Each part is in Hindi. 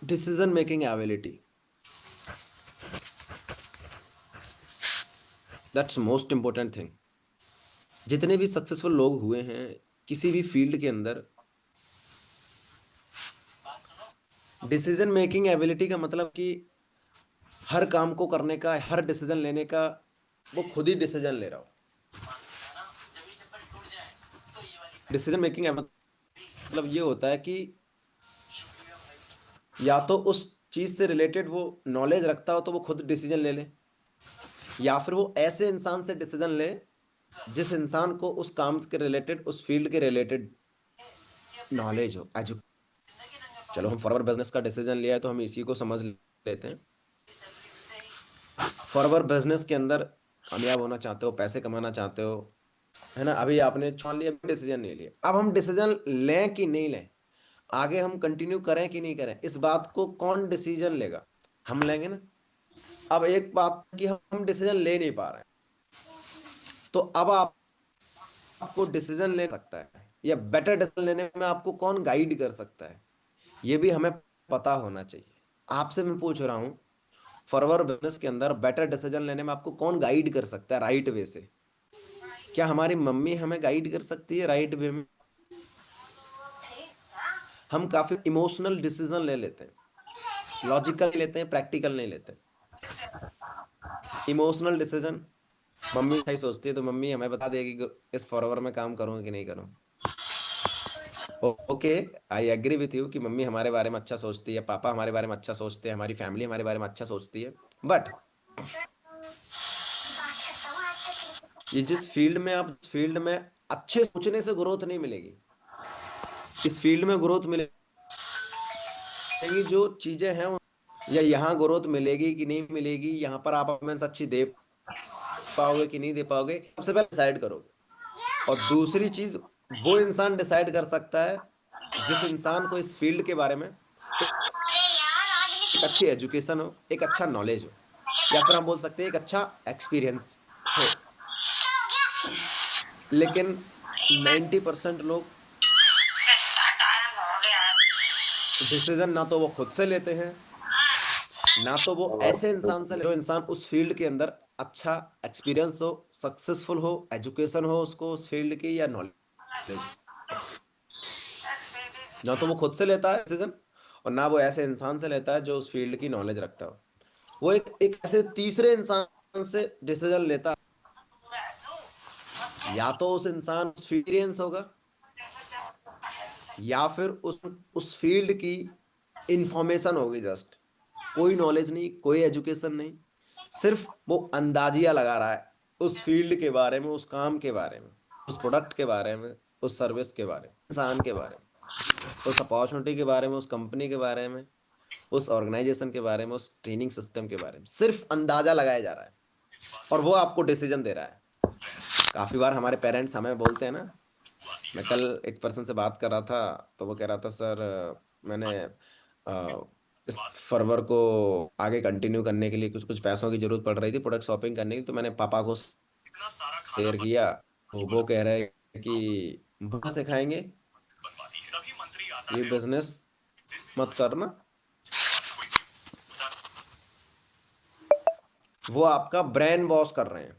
Decision making ability, that's most important thing. जितने भी सक्सेसफुल लोग हुए हैं किसी भी फील्ड के अंदर, डिसीजन मेकिंग एबिलिटी का मतलब कि हर काम को करने का, हर डिसीजन लेने का वो खुद ही डिसीजन ले रहा हो। डिसीजन मेकिंग मतलब ये होता है कि या तो उस चीज से रिलेटेड वो नॉलेज रखता हो तो वो खुद डिसीजन ले ले, या फिर वो ऐसे इंसान से डिसीजन ले जिस इंसान को उस काम के रिलेटेड, उस फील्ड के रिलेटेड नॉलेज हो, एजुकेशन। चलो हम फॉरवर्ड बिजनेस का डिसीजन लिया है तो हम इसी को समझ लेते हैं। फॉरवर्ड बिजनेस के अंदर कामयाब होना चाहते हो, पैसे कमाना चाहते हो, है ना। अभी आपने चुन लिया, डिसीजन नहीं लिया, अब हम डिसीजन लें कि नहीं लें, आगे हम कंटिन्यू करें कि नहीं करें, इस बात को कौन डिसीजन लेगा? हम लेंगे ना। अब एक बात कि हम डिसीजन ले नहीं पा रहे हैं, तो अब आपको डिसीजन ले सकता है या बेटर डिसीजन लेने में आपको कौन गाइड कर सकता है, ये भी हमें पता होना चाहिए। आपसे मैं पूछ रहा हूँ, फॉरवर्ड बिजनेस के अंदर बेटर डिसीजन लेने में आपको कौन गाइड कर सकता है राइट वे से? क्या हमारी मम्मी हमें गाइड कर सकती है राइट वे में? हम काफी इमोशनल डिसीजन ले लेते हैं, लॉजिकल लेते हैं, प्रैक्टिकल नहीं लेते। इमोशनल डिसीजन, मम्मी सही सोचती है तो मम्मी हमें बता देगी कि इस फॉरवर्ड में काम करूँ कि नहीं करूँ। Okay, I agree with you कि मम्मी हमारे बारे में अच्छा सोचती है, पापा हमारे बारे में अच्छा सोचते हैं, हमारी फैमिली हमारे बारे में अच्छा सोचती है। बट ये जिस फील्ड में आप, फील्ड में अच्छे सोचने से ग्रोथ नहीं मिलेगी। इस फील्ड में ग्रोथ मिलेगी जो चीजें हैं या यहाँ ग्रोथ मिलेगी कि नहीं मिलेगी, यहाँ पर आप परफॉर्मेंस अच्छी दे पाओगे कि नहीं दे पाओगे, सबसे पहले डिसाइड करोगे। और दूसरी चीज, वो इंसान डिसाइड कर सकता है जिस इंसान को इस फील्ड के बारे में एक अच्छी एजुकेशन हो, एक अच्छा नॉलेज हो, या फिर हम बोल सकते हैं एक अच्छा एक्सपीरियंस हो। लेकिन 90% लोग डिसीजन ना तो वो खुद से लेते हैं, ना तो वो ऐसे इंसान से जो इंसान उस फील्ड के अंदर अच्छा एक्सपीरियंस हो, सक्सेसफुल हो, एजुकेशन हो उसको उस फील्ड की या नॉलेज हो। ना तो वो खुद से लेता है डिसीजन, और ना वो ऐसे इंसान से लेता है जो उस फील्ड की नॉलेज रखता हो। वो एक ऐसे तीसरे इंसान से डिसीजन लेता है, या तो उस इंसान एक्सपीरियंस होगा, या फिर उस फील्ड की इंफॉर्मेशन होगी, जस्ट कोई नॉलेज नहीं, कोई एजुकेशन नहीं, सिर्फ वो अंदाजिया लगा रहा है उस फील्ड के बारे में, उस काम के बारे में, उस प्रोडक्ट के बारे में, उस सर्विस के बारे में, इंसान के बारे में, उस अपॉर्चुनिटी के बारे में, उस कंपनी के बारे में, उस ऑर्गेनाइजेशन के बारे में, उस ट्रेनिंग सिस्टम के बारे में सिर्फ अंदाजा लगाया जा रहा है, और वो आपको डिसीजन दे रहा है। काफी बार हमारे पेरेंट्स हमें बोलते हैं ना। मैं कल एक पर्सन से बात कर रहा था, तो वो कह रहा था सर, मैंने इस फर्वर को आगे कंटिन्यू करने के लिए कुछ कुछ पैसों की जरूरत पड़ रही थी, प्रोडक्ट शॉपिंग करने की, तो मैंने पापा को शेयर किया। तो वो कह रहे हैं कि भूखा सिखाएंगे, ये बिजनेस मत करना। वो आपका ब्रेन वॉश कर रहे हैं।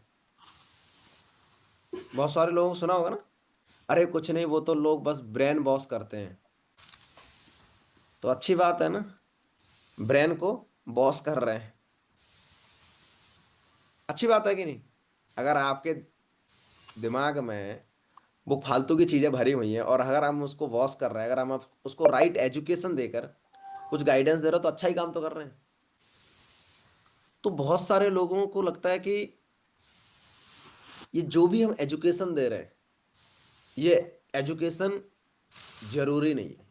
बहुत सारे लोगों को सुना होगा ना, अरे कुछ नहीं वो तो लोग बस ब्रेन वॉश करते हैं। तो अच्छी बात है ना, ब्रेन को वॉश कर रहे हैं, अच्छी बात है कि नहीं? अगर आपके दिमाग में वो फालतू की चीजें भरी हुई हैं और अगर हम उसको वॉश कर रहे हैं, अगर हम उसको राइट एजुकेशन देकर कुछ गाइडेंस दे रहे हो, तो अच्छा ही काम तो कर रहे हैं। तो बहुत सारे लोगों को लगता है कि ये जो भी हम एजुकेशन दे रहे हैं, ये एजुकेशन जरूरी नहीं है।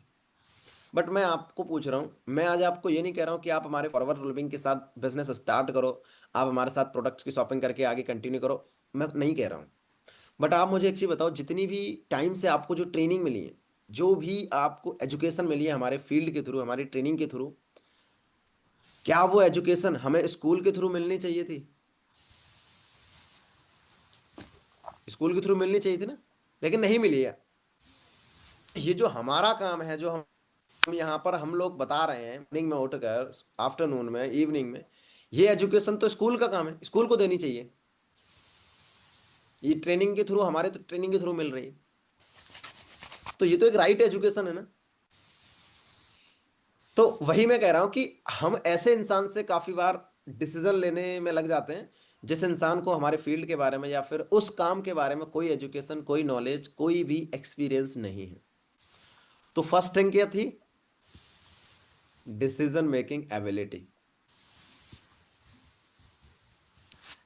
बट मैं आपको पूछ रहा हूँ, मैं आज आपको ये नहीं कह रहा हूँ कि आप हमारे फॉरवर्ड लिविंग के साथ बिजनेस स्टार्ट करो, आप हमारे साथ प्रोडक्ट्स की शॉपिंग करके आगे कंटिन्यू करो, मैं नहीं कह रहा हूँ। बट आप मुझे एक चीज बताओ, जितनी भी टाइम से आपको जो ट्रेनिंग मिली है, जो भी आपको एजुकेशन मिली है हमारे फील्ड के थ्रू, हमारी ट्रेनिंग के थ्रू, क्या वो एजुकेशन हमें स्कूल के थ्रू मिलनी चाहिए थी? स्कूल के थ्रू मिलनी चाहिए थी ना, लेकिन नहीं मिली है। ये जो हमारा काम है, जो हम हम यहाँ पर हम लोग बता रहे हैं मॉर्निंग में उठकर, आफ्टरनून में, इवनिंग में, ये एजुकेशन तो स्कूल का काम है, स्कूल को देनी चाहिए। ये ट्रेनिंग के थ्रू, हमारे तो ट्रेनिंग के थ्रू मिल रही है, तो ये तो एक राइट एजुकेशन है ना। तो वही मैं कह रहा हूं कि हम ऐसे इंसान से काफी बार डिसीजन लेने में लग जाते हैं, जिस इंसान को हमारे फील्ड के बारे में या फिर उस काम के बारे में कोई एजुकेशन, कोई नॉलेज, कोई भी एक्सपीरियंस नहीं है। तो फर्स्ट थिंग क्या थी? Decision making ability.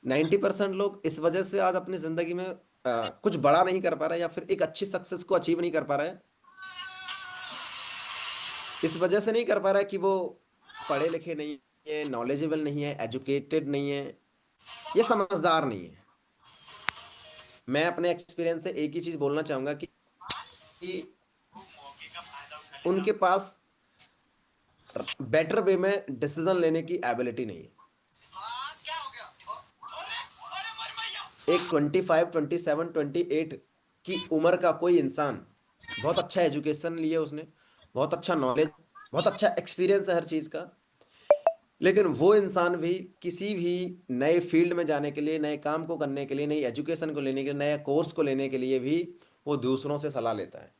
90% लोग इस वजह से आज अपनी जिंदगी में कुछ बड़ा नहीं कर पा रहे, या फिर एक अच्छी सक्सेस को अचीव नहीं कर पा रहे। इस वजह से नहीं कर पा रहा है कि वो पढ़े लिखे नहीं है, नॉलेजेबल नहीं है, एजुकेटेड नहीं है, ये समझदार नहीं है। मैं अपने एक्सपीरियंस से एक ही चीज बोलना चाहूंगा कि उनके पास बेटर वे में डिसीजन लेने की एबिलिटी नहीं है। एक 25, 27, 28 की उम्र का कोई इंसान, बहुत अच्छा एजुकेशन लिया उसने, बहुत अच्छा नॉलेज, बहुत अच्छा एक्सपीरियंस है हर चीज का, लेकिन वो इंसान भी किसी भी नए फील्ड में जाने के लिए, नए काम को करने के लिए, नई एजुकेशन को लेने के लिए, नए कोर्स को लेने के लिए भी वो दूसरों से सलाह लेता है।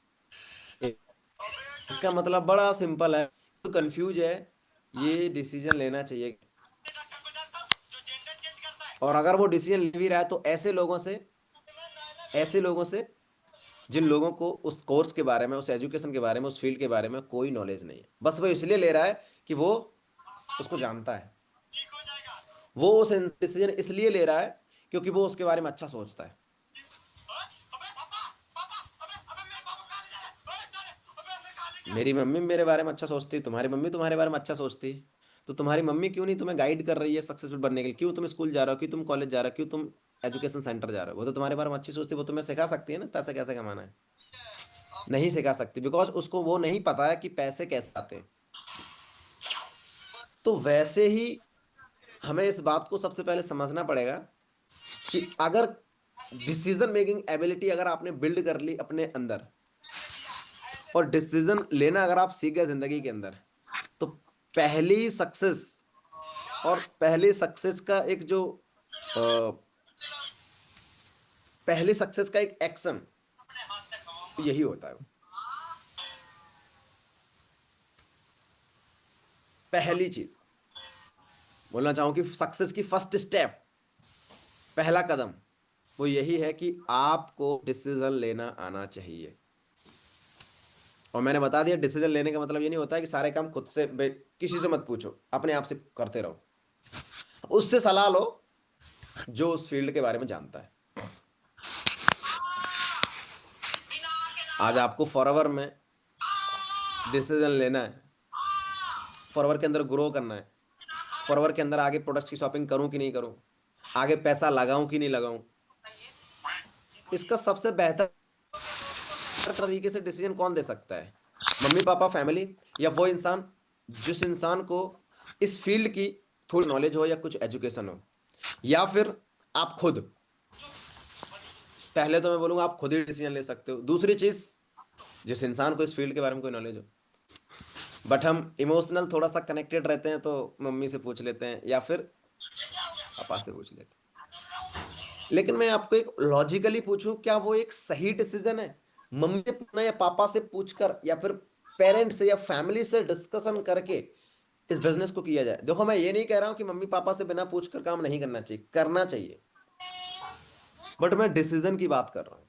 इसका मतलब बड़ा सिंपल है, तो कंफ्यूज है, ये डिसीजन लेना चाहिए। और अगर वो डिसीजन ले भी रहा है तो ऐसे लोगों से जिन लोगों को उस कोर्स के बारे में, उस एजुकेशन के बारे में, उस फील्ड के बारे में कोई नॉलेज नहीं है, बस वो इसलिए ले रहा है कि वो उसको जानता है। वो उस डिसीजन इसलिए ले रहा है क्योंकि वो उसके बारे में अच्छा सोचता है। मेरी मम्मी मेरे बारे में अच्छा सोचती, तुम्हारी मम्मी तुम्हारे बारे में अच्छा सोचती, तो तुम्हारी मम्मी क्यों नहीं तुम्हें गाइड कर रही है सक्सेसफुल बनने के लिए? क्यों तुम स्कूल जा रहे हो, क्यों तुम कॉलेज जा रहे हो, क्यों तुम एजुकेशन सेंटर जा रहे हो? वो तो तुम्हारे बारे में अच्छी सोचती, वो तुम्हें सिखा सकती है ना पैसा कैसे कमाना है। नहीं सिखा सकती, बिकॉज उसको वो नहीं पता है कि पैसे कैसे आते हैं। तो वैसे ही हमें इस बात को सबसे पहले समझना पड़ेगा कि अगर डिसीजन मेकिंग एबिलिटी अगर आपने बिल्ड कर ली अपने अंदर, और डिसीजन लेना अगर आप सीख गए जिंदगी के अंदर, तो पहली सक्सेस, और पहली सक्सेस का एक जो अ, पहली सक्सेस का एक एक्शन यही होता है। पहली चीज बोलना चाहूं कि सक्सेस की फर्स्ट स्टेप, पहला कदम, वो यही है कि आपको डिसीजन लेना आना चाहिए। और मैंने बता दिया, डिसीजन लेने का मतलब ये नहीं होता है कि सारे काम खुद से किसी से मत पूछो, अपने आप से करते रहो। उससे सलाह लो जो उस फील्ड के बारे में जानता है। आज आपको फॉरएवर में डिसीजन लेना है, फॉरएवर के अंदर ग्रो करना है, फॉरएवर के अंदर आगे प्रोडक्ट्स की शॉपिंग करूं कि नहीं करूं, आगे पैसा लगाऊं कि नहीं लगाऊं, इसका सबसे बेहतर तरीके से डिसीजन कौन दे सकता है? मम्मी पापा, फैमिली, या वो इंसान जिस इंसान को इस फील्ड की थोड़ी नॉलेज हो या कुछ एजुकेशन हो, या फिर आप खुद? पहले तो मैं बोलूंगा आप खुद ही डिसीजन ले सकते हो। दूसरी चीज, जिस इंसान को इस फील्ड के बारे में कोई नॉलेज हो, बट हम इमोशनल थोड़ा सा कनेक्टेड रहते हैं, तो मम्मी से पूछ लेते हैं या फिर पापा से पूछ लेते हैं। लेकिन मैं आपको एक लॉजिकली पूछूं, क्या वो एक सही डिसीजन है मम्मी से पूछना या पापा से पूछकर, या फिर पेरेंट्स से या फैमिली से डिस्कशन करके इस बिजनेस को किया जाए? देखो, मैं ये नहीं कह रहा हूं कि मम्मी पापा से बिना पूछकर काम नहीं करना चाहिए, करना चाहिए, बट मैं डिसीजन की बात कर रहा हूँ।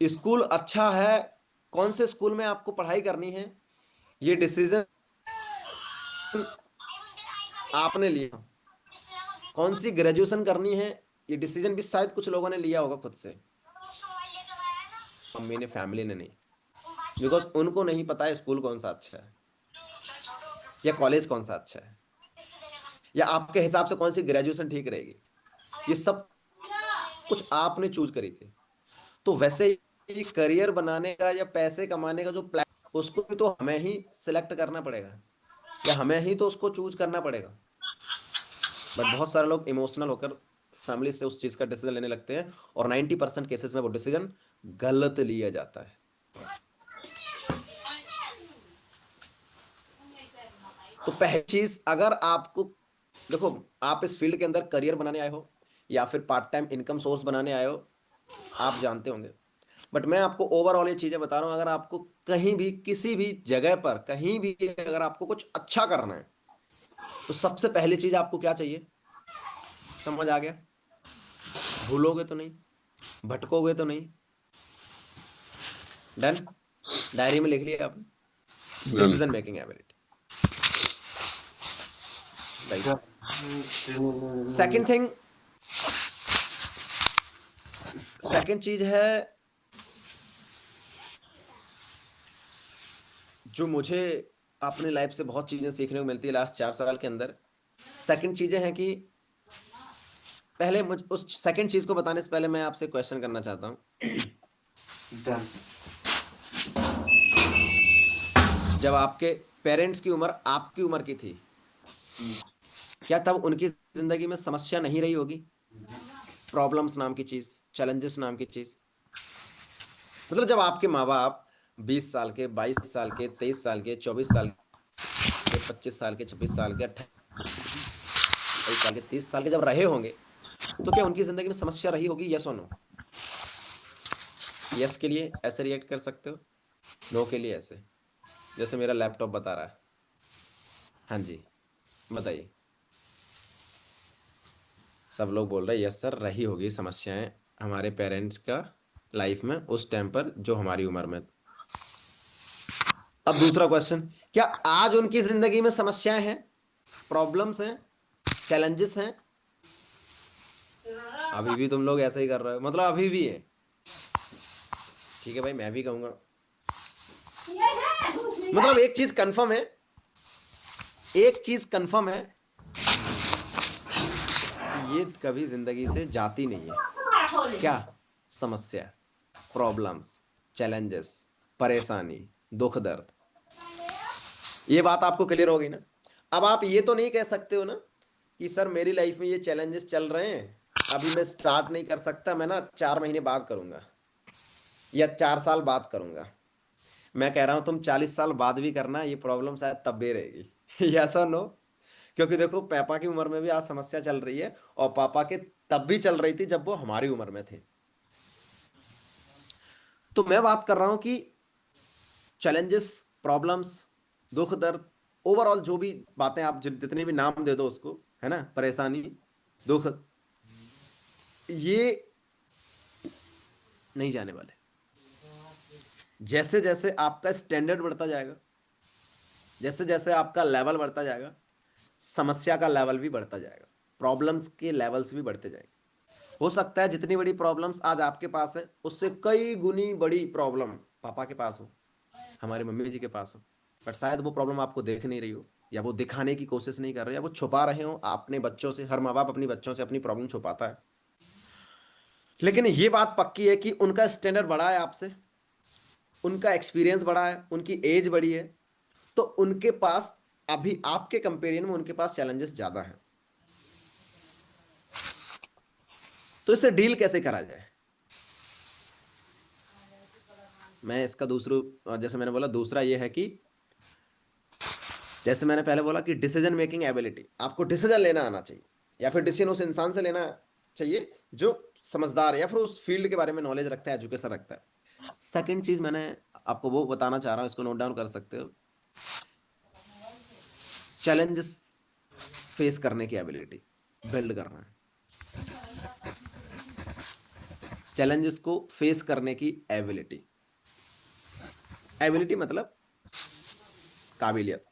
स्कूल अच्छा है, कौन से स्कूल में आपको पढ़ाई करनी है, ये डिसीजन आपने लिया। कौन सी ग्रेजुएशन करनी है, ये डिसीजन भी शायद कुछ लोगों ने लिया होगा खुद से, मम्मी ने, फैमिली ने नहीं। बिकॉज उनको नहीं पता है स्कूल कौन सा अच्छा है, या कॉलेज कौन सा अच्छा है, या आपके हिसाब से कौन सी ग्रेजुएशन ठीक रहेगी। ये सब कुछ आपने चूज करी थी। तो वैसे ही करियर बनाने का या पैसे कमाने का जो प्लान, उसको भी तो हमें ही सिलेक्ट करना पड़ेगा, या हमें ही तो उसको चूज करना पड़ेगा। बट बहुत सारे लोग इमोशनल होकर फैमिली से उस चीज का डिसीजन लेने लगते हैं, और 90% केसेस में वो डिसीजन गलत लिया जाता है। तो पहली चीज, अगर आपको, देखो, आप इस फील्ड के अंदर करियर बनाने आए हो या फिर पार्ट टाइम इनकम सोर्स बनाने आए हो, आप जानते होंगे, बट मैं आपको ओवरऑल ये चीजें बता रहा हूं। अगर आपको कहीं भी किसी भी जगह पर कहीं भी अगर आपको कुछ अच्छा करना है, तो सबसे पहली चीज आपको क्या चाहिए? समझ आ गया? भूलोगे तो नहीं, भटकोगे तो नहीं? डन? डायरी में लिख लिया आपने? Done. Decision making ability, right. Second thing, second चीज है जो मुझे अपनी लाइफ से बहुत चीजें सीखने को मिलती है लास्ट 4 साल के अंदर। सेकंड चीजें हैं कि पहले मुझ उस सेकंड चीज को बताने से पहले मैं आपसे क्वेश्चन करना चाहता हूँ। डन। जब आपके पेरेंट्स की उम्र आपकी उम्र की थी, क्या तब उनकी जिंदगी में समस्या नहीं रही होगी? प्रॉब्लम्स नाम की चीज, चैलेंजेस नाम की चीज। मतलब जब आपके माँ बाप 20 साल के, 22 साल के, 23 साल के, 24 साल के, 25 साल के, 26 साल के, 28 साल के, 30 साल के जब रहे होंगे, तो क्या उनकी जिंदगी में समस्या रही होगी? यस और नो? यस के लिए ऐसे रिएक्ट कर सकते हो, नो के लिए ऐसे, जैसे मेरा लैपटॉप बता रहा है। हाँ जी, बताइए। सब लोग बोल रहे हैं यस सर, रही होगी समस्याएं हमारे पेरेंट्स का लाइफ में उस टाइम पर जो हमारी उम्र में। अब दूसरा क्वेश्चन, क्या आज उनकी जिंदगी में समस्याएं हैं, प्रॉब्लम्स हैं, चैलेंजेस हैं? अभी भी तुम लोग ऐसे ही कर रहे हो, मतलब अभी भी है। ठीक है भाई, मैं भी कहूंगा। मतलब एक चीज कंफर्म है, एक चीज कंफर्म है कि ये कभी जिंदगी से जाती नहीं है। क्या? समस्या, प्रॉब्लम्स, चैलेंजेस, परेशानी, दुख दर्द। ये बात आपको क्लियर होगी ना? अब आप ये तो नहीं कह सकते हो ना कि सर मेरी लाइफ में ये चैलेंजेस चल रहे हैं, अभी मैं स्टार्ट नहीं कर सकता, मैं ना 4 महीने बाद करूंगा या 4 साल बाद करूंगा। मैं कह रहा हूं तुम 40 साल बाद भी करना, ये प्रॉब्लम शायद तब भी रहेगी। यस और नो? क्योंकि देखो, पापा की उम्र में भी आज समस्या चल रही है, और पापा के तब भी चल रही थी जब वो हमारी उम्र में थे। तो मैं बात कर रहा हूं कि चैलेंजेस, प्रॉब्लम्स, दुख दर्द, ओवरऑल जो भी बातें आप जितने भी नाम दे दो उसको, है ना, परेशानी, दुख, ये नहीं जाने वाले। जैसे जैसे आपका स्टैंडर्ड बढ़ता जाएगा, जैसे जैसे आपका लेवल बढ़ता जाएगा, समस्या का लेवल भी बढ़ता जाएगा, प्रॉब्लम्स के लेवल्स भी बढ़ते जाएंगे। हो सकता है जितनी बड़ी प्रॉब्लम्स आज आपके पास है, उससे कई गुनी बड़ी प्रॉब्लम पापा के पास हो, हमारी मम्मी जी के पास हो, बट शायद वो प्रॉब्लम आपको देख नहीं रही हो, या वो दिखाने की कोशिश नहीं कर रहे, या वो छुपा रहे हो अपने बच्चों से। हर माँ बाप अपनी बच्चों से अपनी प्रॉब्लम छुपाता है। लेकिन ये बात पक्की है कि उनका स्टैंडर्ड बढ़ा है आपसे, उनका एक्सपीरियंस बढ़ा है, उनकी एज बढ़ी है, तो उनके पास अभी आपके कंपेरिजन में उनके पास चैलेंजेस ज्यादा हैं। तो इससे डील कैसे करा जाए? मैं इसका दूसरा, जैसे मैंने बोला, दूसरा ये है कि जैसे मैंने पहले बोला कि डिसीजन मेकिंग एबिलिटी, आपको डिसीजन लेना आना चाहिए, या फिर डिसीजन उस इंसान से लेना चाहिए जो समझदार है या फिर उस फील्ड के बारे में नॉलेज रखता है, एजुकेशन रखता है। सेकंड चीज मैंने आपको वो बताना चाह रहा हूँ, इसको नोट डाउन कर सकते हो। चैलेंजेस फेस करने की एबिलिटी बिल्ड करना है। चैलेंजेस को फेस करने की एबिलिटी, एबिलिटी मतलब काबिलियत,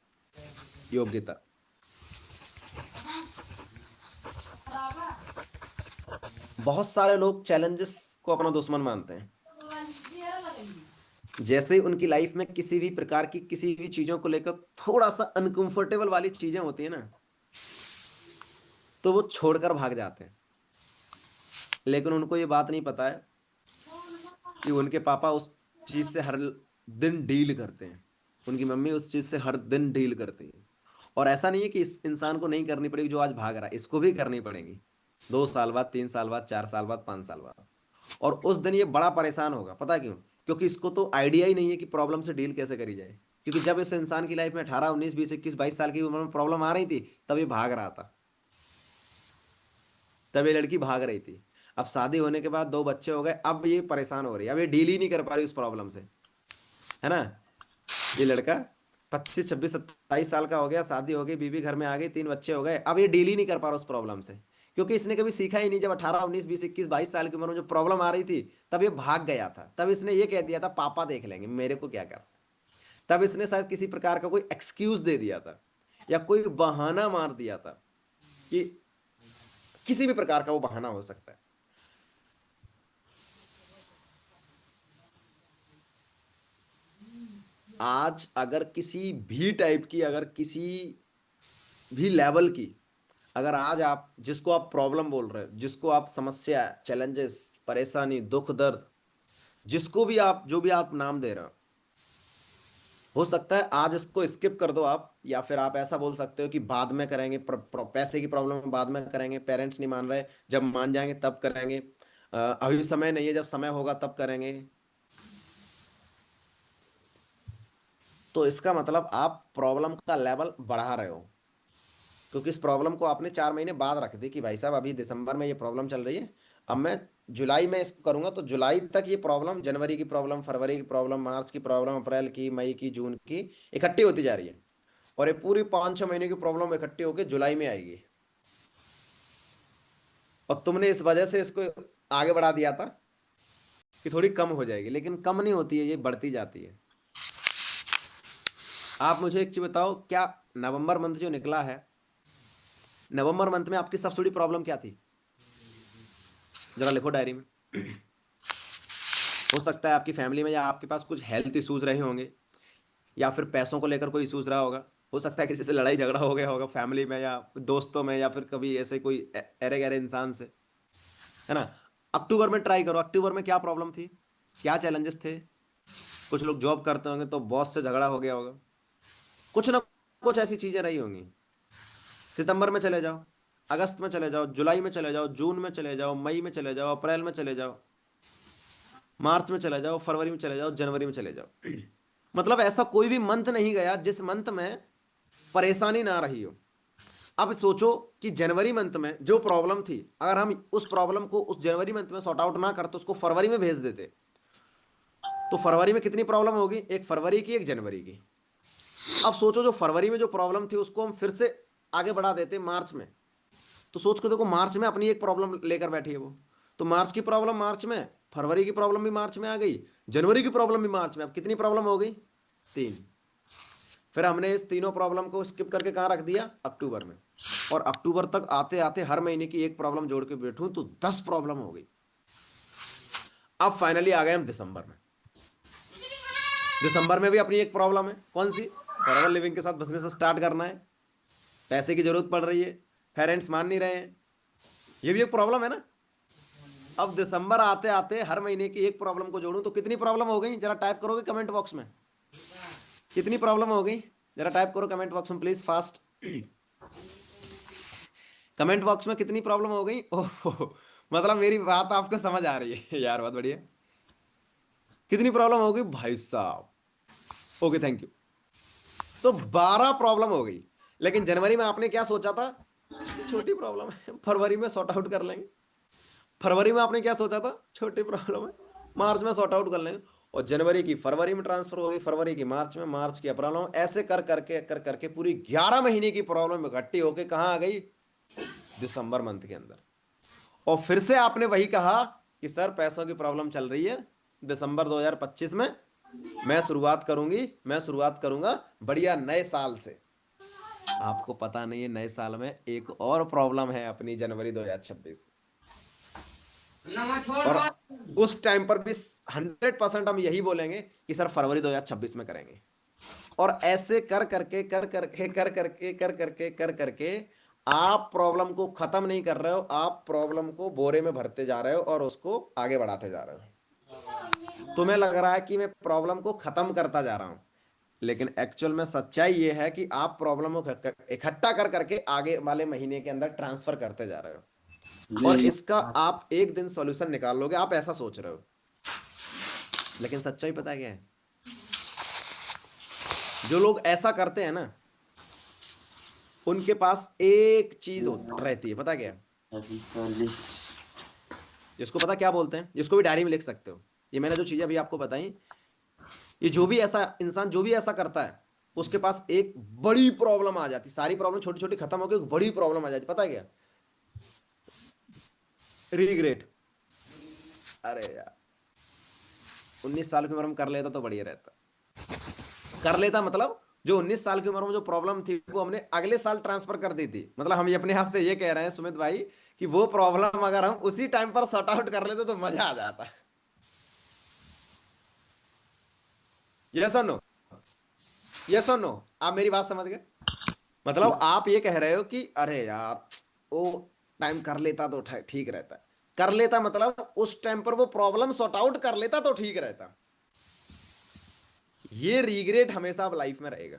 योग्यता। बहुत सारे लोग चैलेंजेस को अपना दुश्मन मानते हैं। जैसे ही उनकी लाइफ में किसी भी प्रकार की किसी भी चीजों को लेकर थोड़ा सा अनकंफर्टेबल वाली चीजें होती है ना, तो वो छोड़कर भाग जाते हैं। लेकिन उनको ये बात नहीं पता है कि उनके पापा उस चीज से हर दिन डील करते हैं, उनकी मम्मी उस चीज से हर दिन डील करती है। और ऐसा नहीं है कि इस इंसान को नहीं करनी पड़ेगी जो आज भाग रहा है, इसको भी करनी पड़ेगी 2 साल बाद, 3 साल बाद, 4 साल बाद, 5 साल बाद। और उस दिन ये बड़ा परेशान होगा, पता क्यों? क्योंकि इसको तो आइडिया ही नहीं है कि प्रॉब्लम से डील कैसे करी जाए। क्योंकि जब इस इंसान की लाइफ में 18 19 20 21 22 साल की उम्र में प्रॉब्लम आ रही थी, तब ये भाग रहा था, तब ये लड़की भाग रही थी। अब शादी होने के बाद 2 बच्चे हो गए, अब ये परेशान हो रही है, अब ये डील ही नहीं कर पा रही उस प्रॉब्लम से, है ना। ये लड़का 25 26 27 साल का हो गया, शादी हो गई, बीवी घर में आ गई, 3 बच्चे हो गए, अब ये डील ही नहीं कर पा रहा उस प्रॉब्लम से, क्योंकि इसने कभी सीखा ही नहीं। जब 18 19 20 21 22 साल की उम्र में जो प्रॉब्लम आ रही थी, तब ये भाग गया था, तब इसने ये कह दिया था पापा देख लेंगे, मेरे को क्या कर। तब इसने शायद किसी प्रकार का कोई एक्सक्यूज दे दिया था, या कोई बहाना मार दिया था, कि किसी भी प्रकार का वो बहाना हो सकता है। आज अगर किसी भी टाइप की, अगर किसी भी लेवल की, अगर आज आप जिसको आप प्रॉब्लम बोल रहे हो, जिसको आप समस्या, चैलेंजेस, परेशानी, दुख दर्द, जिसको भी आप, जो भी आप नाम दे रहे हो सकता है आज इसको स्किप कर दो आप, या फिर आप ऐसा बोल सकते हो कि बाद में करेंगे, पैसे की प्रॉब्लम बाद में करेंगे, पेरेंट्स नहीं मान रहे, जब मान जाएंगे तब करेंगे, अभी समय नहीं है, जब समय होगा तब करेंगे। तो इसका मतलब आप प्रॉब्लम का लेवल बढ़ा रहे हो, क्योंकि इस प्रॉब्लम को आपने 4 महीने बाद रख दी कि भाई साहब अभी दिसंबर में ये प्रॉब्लम चल रही है, अब मैं जुलाई में इसको करूंगा, तो जुलाई तक ये प्रॉब्लम, जनवरी की प्रॉब्लम, फरवरी की प्रॉब्लम, मार्च की प्रॉब्लम, अप्रैल की, मई की, जून की इकट्ठी होती जा रही है, और ये पूरी 5 6 महीने की प्रॉब्लम इकट्ठी होकर जुलाई में आएगी। और तुमने इस वजह से इसको आगे बढ़ा दिया था कि थोड़ी कम हो जाएगी, लेकिन कम नहीं होती है, ये बढ़ती जाती है। आप मुझे एक चीज बताओ, क्या नवंबर मंथ जो निकला है, नवंबर मंथ में आपकी सबसे बड़ी प्रॉब्लम क्या थी? जरा लिखो डायरी में। हो सकता है आपकी फैमिली में या आपके पास कुछ हेल्थ इश्यूज रहे होंगे, या फिर पैसों को लेकर कोई इश्यूज रहा होगा, हो सकता है किसी से लड़ाई झगड़ा हो गया होगा फैमिली में, या दोस्तों में, या फिर कभी ऐसे कोई अरे गहरे इंसान से, है ना। अक्टूबर में ट्राई करो, अक्टूबर में क्या प्रॉब्लम थी, क्या चैलेंजेस थे? कुछ लोग जॉब करते होंगे तो बॉस से झगड़ा हो गया होगा, कुछ ना कुछ ऐसी चीजें रही होंगी। सितंबर में चले जाओ, अगस्त में चले जाओ, जुलाई में चले जाओ, जून में चले जाओ, मई में चले जाओ, अप्रैल में चले जाओ, मार्च में चले जाओ, फरवरी में चले जाओ, जनवरी में चले जाओ। मतलब ऐसा कोई भी मंथ नहीं गया जिस मंथ में परेशानी ना रही हो। अब सोचो कि जनवरी मंथ में जो प्रॉब्लम थी, अगर हम उस प्रॉब्लम को उस जनवरी मंथ में सॉर्ट आउट ना करते, उसको फरवरी में भेज देते, तो फरवरी में कितनी प्रॉब्लम होगी? एक फरवरी की, एक जनवरी की। अब सोचो जो फरवरी में जो प्रॉब्लम थी उसको हम फिर से आगे बढ़ा देते मार्च में, तो सोच के देखो मार्च में अपनी एक प्रॉब्लम लेकर बैठी है वो, तो मार्च की प्रॉब्लम मार्च में, फरवरी की प्रॉब्लम भी मार्च में आ गई, जनवरी की प्रॉब्लम भी मार्च में, अब कितनी प्रॉब्लम हो गई? 3। फिर हमने इस तीनों प्रॉब्लम को स्किप करके कहाँ रख दिया? अक्टूबर में। और अक्टूबर तक आते आते हर महीने की एक प्रॉब्लम जोड़ के बैठूं तो 10 प्रॉब्लम हो गई। अब फाइनली आ गए हम दिसंबर में। दिसंबर में भी अपनी एक प्रॉब्लम है, कौन सी? फॉरएवर लिविंग के साथ बिजनेस स्टार्ट करना है, पैसे की जरूरत पड़ रही है, पेरेंट्स मान नहीं रहे हैं, ये भी एक प्रॉब्लम है ना। अब दिसंबर आते आते हर महीने की एक प्रॉब्लम को जोड़ूं तो कितनी प्रॉब्लम हो गई? जरा टाइप करोगे कमेंट बॉक्स में, कितनी प्रॉब्लम हो गई? जरा टाइप करो कमेंट बॉक्स में प्लीज, फास्ट। कमेंट बॉक्स में कितनी प्रॉब्लम हो गई? ओह, मतलब मेरी बात आपको समझ आ रही है यार, बहुत बढ़िया। कितनी प्रॉब्लम हो गई भाई साहब? Okay, thank you. तो 12 प्रॉब्लम हो गई। लेकिन जनवरी में आपने क्या सोचा था? ये छोटी प्रॉब्लम है, फरवरी में सॉर्ट आउट कर लेंगे। फरवरी में आपने क्या सोचा था? छोटी प्रॉब्लम है, मार्च में सॉर्ट आउट कर लेंगे। और जनवरी की फरवरी में ट्रांसफर हो गई, फरवरी की मार्च में, मार्च की अप्रैल में, ऐसे कर करके कर करके पूरी 11 महीने की प्रॉब्लम इकट्ठी होके कहाँ आ गई? दिसंबर मंथ के अंदर। और फिर से आपने वही कहा कि सर पैसों की प्रॉब्लम चल रही है, दिसंबर 2025 में मैं शुरुआत करूंगी, मैं शुरुआत करूंगा बढ़िया नए साल से। आपको पता नहीं है नए साल में एक और प्रॉब्लम है अपनी, जनवरी 2026। और उस टाइम पर भी 100% हम यही बोलेंगे कि सर फरवरी 2026 में करेंगे। और ऐसे कर करके कर करके कर करके कर करके कर करके आप प्रॉब्लम को खत्म नहीं कर रहे हो, आप प्रॉब्लम को बोरे में भरते जा रहे हो और उसको आगे बढ़ाते जा रहे हो। तुम्हें लग रहा है कि मैं प्रॉब्लम को खत्म करता जा रहा हूं, लेकिन एक्चुअल में सच्चाई ये है कि आप प्रॉब्लम को इकट्ठा कर करके आगे वाले महीने के अंदर ट्रांसफर करते जा रहे हो। और जी। इसका आप एक दिन सॉल्यूशन निकाल लोगे, आप ऐसा सोच रहे हो, लेकिन सच्चाई पता है क्या है? जो लोग ऐसा करते हैं ना, उनके पास एक चीज रहती है, पता क्या है? अभी कल जिसको पता क्या बोलते हैं, जिसको भी डायरी में लिख सकते हो। ये मैंने जो चीजें अभी आपको बताई, ये जो भी ऐसा इंसान जो भी ऐसा करता है, उसके पास एक बड़ी प्रॉब्लम आ जाती, सारी प्रॉब्लम छोटी छोटी खत्म होकर एक बड़ी प्रॉब्लम आ जाती, पता है क्या? रिग्रेट। अरे यार, 19 साल की उम्र में कर लेता तो बढ़िया रहता। कर लेता मतलब, जो 19 साल की उम्र में जो प्रॉब्लम थी वो हमने अगले साल ट्रांसफर कर दी थी। मतलब हम ये अपने आप से ये कह रहे हैं सुमित भाई, कि वो प्रॉब्लम अगर हम उसी टाइम पर सॉर्ट आउट कर लेते तो मजा आ जाता। यस और नो? यस और नो? आप मेरी बात समझ गए? मतलब आप ये कह रहे हो कि अरे यार, वो टाइम कर लेता तो ठीक रहता। कर लेता मतलब उस टाइम पर वो प्रॉब्लम सॉर्ट आउट कर लेता तो ठीक रहता। ये रिग्रेट हमेशा अब लाइफ में रहेगा।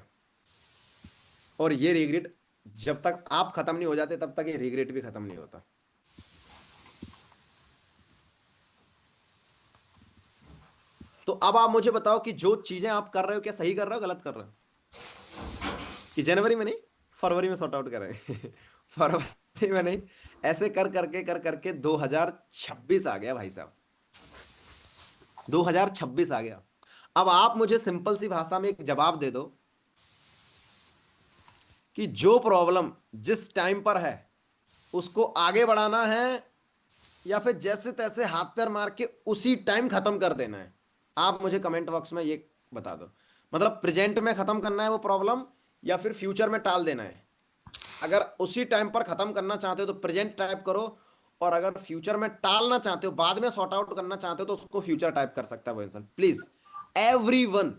और ये रिग्रेट जब तक आप खत्म नहीं हो जाते तब तक ये रिग्रेट भी खत्म नहीं होता। तो अब आप मुझे बताओ कि जो चीजें आप कर रहे हो, क्या सही कर रहे हो गलत कर रहे हो? कि जनवरी में नहीं, फरवरी में सॉर्ट आउट करें? फरवरी में नहीं, ऐसे कर करके 2026 आ गया भाई साहब। 2026 आ गया। अब आप मुझे सिंपल सी भाषा में एक जवाब दे दो कि जो प्रॉब्लम जिस टाइम पर है उसको आगे बढ़ाना है, या फिर जैसे तैसे हाथ पैर मार के उसी टाइम खत्म कर देना है? आप मुझे कमेंट बॉक्स में ये बता दो। मतलब प्रेजेंट में खत्म करना है वो प्रॉब्लम, या फिर फ्यूचर में टाल देना है? अगर उसी टाइम पर खत्म करना चाहते हो तो प्रेजेंट टाइप करो, और अगर फ्यूचर में टालना चाहते हो, बाद में सॉर्ट आउट करना चाहते हो, तो उसको फ्यूचर टाइप कर सकता है वो इंसान। प्लीज एवरीवन,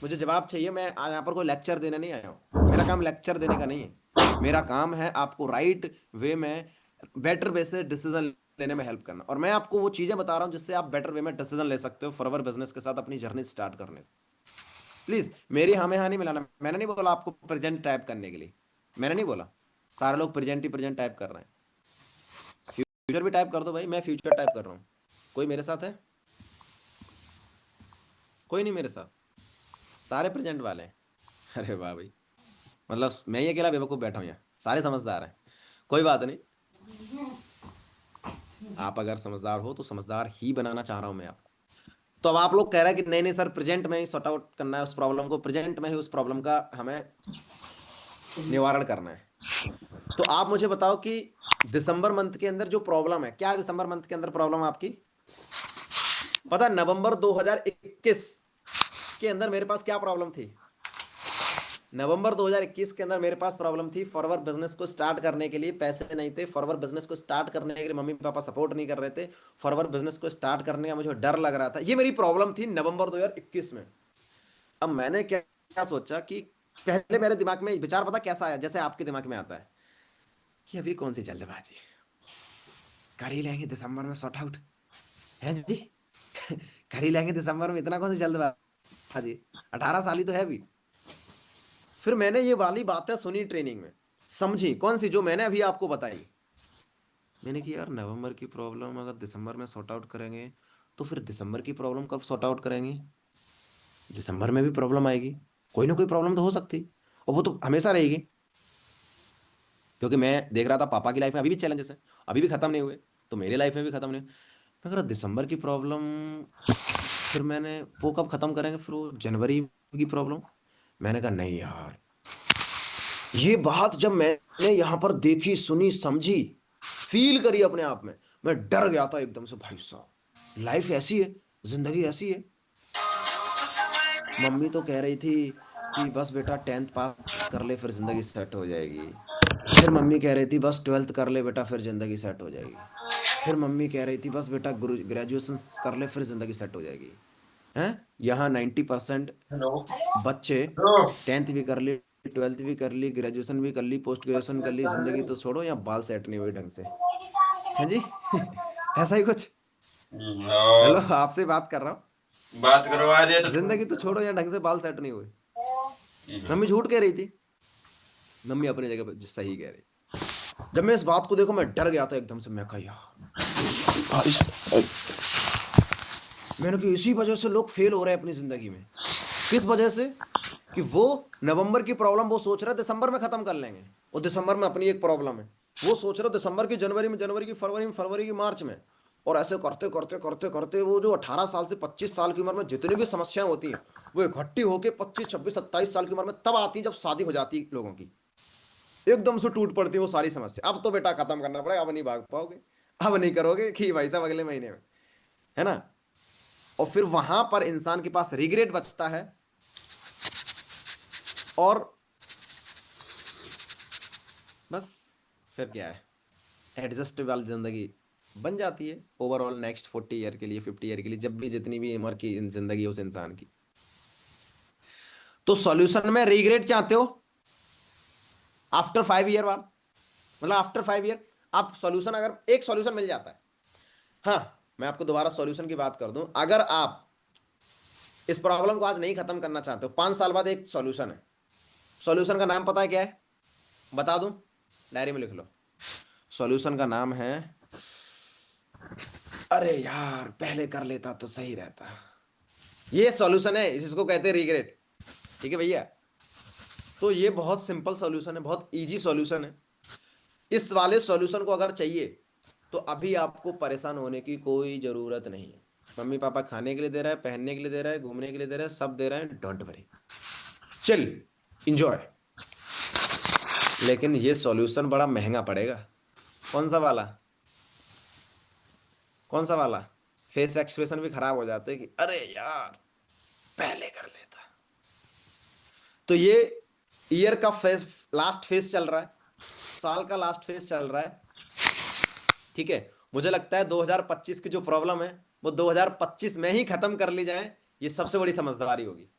मुझे जवाब चाहिए। मैं आज यहाँ पर कोई लेक्चर देने नहीं आया हूँ। मेरा काम लेक्चर देने का नहीं है। मेरा काम है आपको राइट वे में, बेटर वे से डिसीजन लेने में हेल्प करना। और मैं आपको वो चीजें बता रहा हूँ जिससे आप बेटर वे में डिसीजन ले सकते हो फॉरवर्ड बिजनेस के साथ अपनी जर्नी स्टार्ट करने। प्लीज मेरी हाँ में हाँ नहीं मिलाना। मैंने नहीं बोला आपको प्रेजेंट टाइप करने के लिए, मैंने नहीं बोला। सारे लोग प्रेजेंट ही प्रेजेंट टाइप कर रहे हैं। फ्यूचर भी टाइप कर दो भाई, मैं फ्यूचर टाइप कर रहा हूँ। कोई मेरे साथ है? कोई नहीं मेरे साथ, सारे प्रेजेंट वाले हैं। अरे वाह भाई, मतलब मैं ही अकेला बेवकूफ बैठा हूँ यहाँ, सारे समझदार हैं। कोई बात नहीं, आप अगर समझदार हो तो समझदार ही बनाना चाह रहा हूँ मैं आपको। तो अब आप लोग कह रहे हैं कि नहीं नहीं सर, प्रेजेंट में ही सॉर्ट आउट करना है उस प्रॉब्लम को, प्रेजेंट में ही उस प्रॉब्लम का हमें निवारण करना है। तो आप मुझे बताओ कि दिसंबर मंथ के अंदर जो प्रॉब्लम है, क्या है दिसंबर मंथ के अंदर प्रॉब्लम आपकी? पता है नवंबर 2021 के अंदर मेरे पास क्या प्रॉब्लम थी? नवंबर 2021 के अंदर मेरे पास प्रॉब्लम थी, फॉरवर्ड बिजनेस को स्टार्ट करने के लिए पैसे नहीं थे, फॉरवर्ड बिजनेस को स्टार्ट करने के लिए मम्मी पापा सपोर्ट नहीं कर रहे थे, फॉरवर्ड बिजनेस को स्टार्ट करने का मुझे डर लग रहा था। ये मेरी प्रॉब्लम थी नवंबर 2021 में। अब मैंने क्या क्या सोचा कि पहले मेरे दिमाग में विचार पता कैसा आया, जैसे आपके दिमाग में आता है कि अभी कौन सी जल्दबाजी, कर ही लेंगे दिसंबर में सॉर्ट आउट, है जी। कर ही लेंगे दिसंबर में, इतना कौन सी जल्दबाजी, 18 साल ही तो है अभी। फिर मैंने ये वाली बातें सुनी ट्रेनिंग में, समझी कौन सी जो मैंने अभी आपको बताई। मैंने कि यार नवंबर की प्रॉब्लम अगर दिसंबर में सॉर्ट आउट करेंगे, तो फिर दिसंबर की प्रॉब्लम कब सॉर्ट आउट करेंगे? दिसंबर में भी प्रॉब्लम आएगी, कोई ना कोई प्रॉब्लम तो हो सकती, और वो तो हमेशा रहेगी। क्योंकि मैं देख रहा था पापा की लाइफ में अभी भी चैलेंजेस हैं, अभी भी खत्म नहीं हुए, तो मेरी लाइफ में भी खत्म नहीं हुए। मैं कह रहा दिसंबर की प्रॉब्लम, फिर मैंने वो कब खत्म करेंगे, फिर वो जनवरी की प्रॉब्लम। मैंने कहा नहीं यार, ये बात जब मैंने यहां पर देखी सुनी समझी, फील करी अपने आप में, मैं डर गया था एकदम से। भाई साहब लाइफ ऐसी है, जिंदगी ऐसी है। मम्मी तो कह रही थी कि बस बेटा 10th पास कर ले फिर जिंदगी सेट हो जाएगी। फिर मम्मी कह रही थी बस 12th कर ले बेटा फिर जिंदगी सेट हो जाएगी। फिर मम्मी कह रही थी बस बेटा ग्रेजुएशन कर ले फिर जिंदगी सेट हो जाएगी। हैं? यहाँ 90% हेलो बच्चे हेलो 10th भी कर ली, 12th भी कर ली, ग्रेजुएशन भी कर ली, पोस्ट ग्रेजुएशन कर ली, जिंदगी तो छोड़ो, या बाल सेट नहीं हुई ढंग से। हैं जी? ऐसा ही कुछ। हेलो, और आपसे बात कर रहा हूँ। बात करवा दे तो जिंदगी तो छोड़ो, या ढंग से बाल सेट नहीं हुए। हम्म, मम्मी झूठ कह रही थी, मम्मी अपनी जगह पे सही कह रही थी। जब मैं इस बात को देखो मैं डर गया था एकदम से। मैं कहा यार, मैंने कहा इसी वजह से लोग फेल हो रहे हैं अपनी जिंदगी में। किस वजह से? कि वो नवंबर की प्रॉब्लम वो सोच रहा है दिसंबर में खत्म कर लेंगे, और दिसंबर में अपनी एक प्रॉब्लम है, वो सोच रहा है दिसंबर की जनवरी में, जनवरी की फरवरी में, फरवरी की मार्च में। और ऐसे करते करते करते करते वो जो 18 साल से 25 साल की उम्र में जितनी भी समस्याएं होती हैं, वो इकट्ठी होके 25 26 27 साल की उम्र में तब आती है जब शादी हो जाती है लोगों की। एकदम से टूट पड़ती है वो सारी समस्या, अब तो बेटा खत्म करना पड़ेगा, अब नहीं भाग पाओगे, अब नहीं करोगे कि भाई साहब अगले महीने में, है ना। और फिर वहां पर इंसान के पास रिग्रेट बचता है, और बस फिर क्या है, एडजस्ट वाली जिंदगी बन जाती है ओवरऑल नेक्स्ट 40 ईयर के लिए, 50 ईयर के लिए, जब भी जितनी भी उम्र की जिंदगी है उस इंसान की। तो सॉल्यूशन में रिग्रेट चाहते हो आफ्टर 5 ईयर बाद, मतलब आफ्टर 5 ईयर आप सॉल्यूशन, अगर एक सॉल्यूशन मिल जाता है। हाँ, मैं आपको दोबारा सॉल्यूशन की बात कर दूं, अगर आप इस प्रॉब्लम को आज नहीं खत्म करना चाहते हो, 5 साल बाद एक सॉल्यूशन है। सॉल्यूशन का नाम पता है क्या है, बता दूं, डायरी में लिख लो। सॉल्यूशन का नाम है, अरे यार पहले कर लेता तो सही रहता। ये सॉल्यूशन है, इसको कहते हैं रिग्रेट। ठीक है भैया। तो ये बहुत सिंपल सॉल्यूशन है, बहुत इजी सॉल्यूशन है। इस वाले सॉल्यूशन को अगर चाहिए तो अभी आपको परेशान होने की कोई जरूरत नहीं है। मम्मी पापा खाने के लिए दे रहा है, पहनने के लिए दे रहा है, घूमने के लिए दे रहा है, सब दे रहे हैं, डोंट वरी, चिल, इंजॉय। लेकिन ये सॉल्यूशन बड़ा महंगा पड़ेगा। कौन सा वाला, कौन सा वाला, फेस एक्सप्रेशन भी खराब हो जाते हैं कि अरे यार पहले कर लेता। तो ये ईयर का फेस, लास्ट फेस चल रहा है, साल का लास्ट फेस चल रहा है। ठीक है, मुझे लगता है 2025 की जो प्रॉब्लम है वो 2025 में ही खत्म कर ली जाए, ये सबसे बड़ी समझदारी होगी।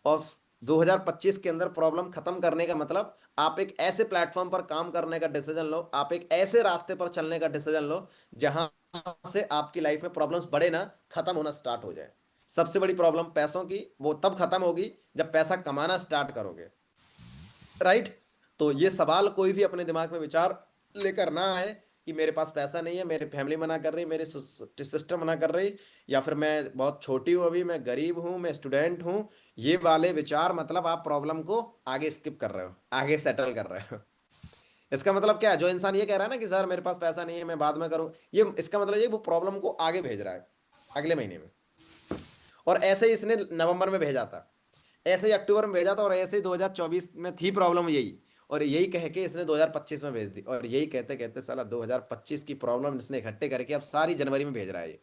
और 2025 के अंदर प्रॉब्लम खत्म करने का मतलब, आप एक ऐसे प्लेटफॉर्म पर काम करने का डिसीजन लो, आप एक ऐसे रास्ते पर चलने का डिसीजन लो जहां से आपकी लाइफ में प्रॉब्लम्स बढ़े ना, खत्म होना स्टार्ट हो जाए। सबसे बड़ी प्रॉब्लम पैसों की वो तब खत्म होगी जब पैसा कमाना स्टार्ट करोगे, राइट। तो ये सवाल कोई भी अपने दिमाग में विचार लेकर ना आए कि मेरे पास पैसा नहीं है, मेरी फैमिली मना कर रही, मेरी सिस्टर मना कर रही, या फिर मैं बहुत छोटी हूँ अभी, मैं गरीब हूँ, मैं स्टूडेंट हूँ। ये वाले विचार मतलब आप प्रॉब्लम को आगे स्किप कर रहे हो, आगे सेटल कर रहे हो। इसका मतलब क्या है, जो इंसान ये कह रहा है ना कि सर मेरे पास पैसा नहीं है मैं बाद में करूँ, ये इसका मतलब ये वो प्रॉब्लम को आगे भेज रहा है अगले महीने में। और ऐसे ही इसने नवंबर में भेजा था, ऐसे ही अक्टूबर में भेजा था, और ऐसे ही 2024 में थी प्रॉब्लम यही, और यही कह के इसने 2025 में भेज दी, और यही कहते कहते साला 2025 की प्रॉब्लम इसने इकट्ठे करके अब सारी जनवरी में भेज रहा है ये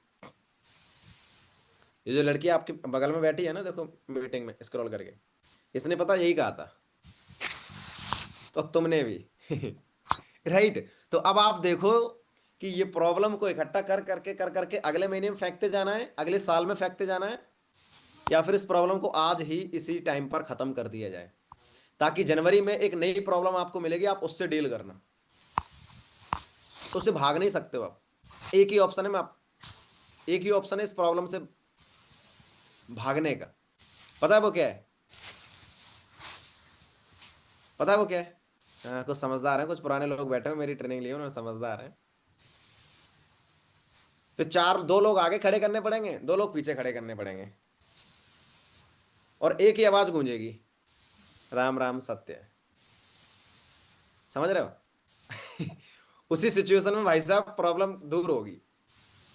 जो लड़की आपके बगल में बैठी है ना, देखो मीटिंग में स्क्रॉल करके, इसने पता यही कहा था, तो तुमने भी। राइट। तो अब आप देखो कि ये प्रॉब्लम को इकट्ठा कर करके अगले महीने में फेंकते जाना है, अगले साल में फेंकते जाना है, या फिर इस प्रॉब्लम को आज ही इसी टाइम पर खत्म कर दिया जाए, ताकि जनवरी में एक नई प्रॉब्लम आपको मिलेगी, आप उससे डील करना। उससे भाग नहीं सकते हो आप, एक ही ऑप्शन है, मैं आप, एक ही ऑप्शन है इस प्रॉब्लम से भागने का। पता है वो क्या है, पता है वो क्या है। हाँ, कुछ समझदार है, कुछ पुराने लोग बैठे हुए मेरी ट्रेनिंग लिए उन्होंने, समझदार है। फिर चार, दो लोग आगे खड़े करने पड़ेंगे, दो लोग पीछे खड़े करने पड़ेंगे, और एक ही आवाज गूंजेगी, राम राम सत्य है। समझ रहे हो। उसी सिचुएशन में भाई साहब प्रॉब्लम दूर होगी,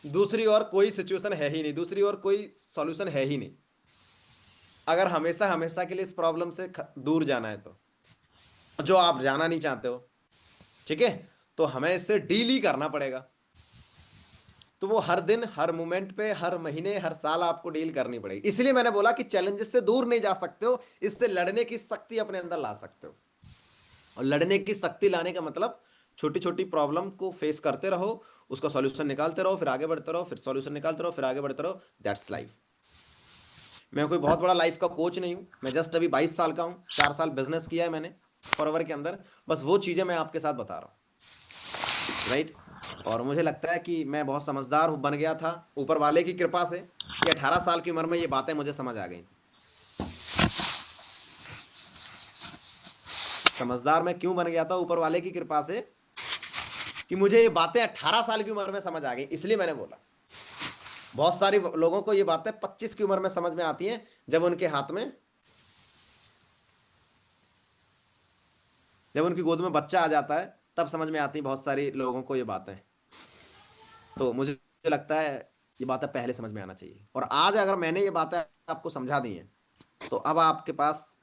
दूसरी और कोई सिचुएशन है ही नहीं, दूसरी और कोई सॉल्यूशन है ही नहीं, अगर हमेशा हमेशा के लिए इस प्रॉब्लम से दूर जाना है तो, जो आप जाना नहीं चाहते हो। ठीक है, तो हमें इससे डील ही करना पड़ेगा। तो वो हर दिन, हर मोमेंट पे, हर महीने, हर साल आपको डील करनी पड़ेगी। इसलिए मैंने बोला कि चैलेंजेस से दूर नहीं जा सकते हो, इससे लड़ने की शक्ति अपने अंदर ला सकते हो। और लड़ने की शक्ति लाने का मतलब, छोटी छोटी प्रॉब्लम को फेस करते रहो, उसका सॉल्यूशन निकालते रहो, फिर आगे बढ़ते रहो, फिर सॉल्यूशन निकालते रहो, फिर आगे बढ़ते रहो। That's life. मैं कोई बहुत बड़ा लाइफ का कोच नहीं हूँ, मैं जस्ट अभी 22 साल का हूँ, 4 साल बिजनेस किया है मैंने फॉरएवर के अंदर। बस वो चीजें मैं आपके साथ बता रहा हूँ, राइट। और मुझे लगता है कि मैं बहुत समझदार बन गया था ऊपर वाले की कृपा से, कि 18 साल की उम्र में ये बातें मुझे समझ आ गई थी। समझदार मैं क्यों बन गया था ऊपर वाले की कृपा से, कि मुझे ये बातें 18 साल की उम्र में समझ आ गई, इसलिए मैंने बोला। बहुत सारे लोगों को ये बातें 25 की उम्र में समझ में आती हैं, जब उनके हाथ में जब उनकी गोद में बच्चा आ जाता है तब समझ में आती है बहुत सारी लोगों को ये बातें। तो मुझे लगता है ये बातें पहले समझ में आना चाहिए, और आज अगर मैंने ये बातें आपको समझा दी हैं तो अब आपके पास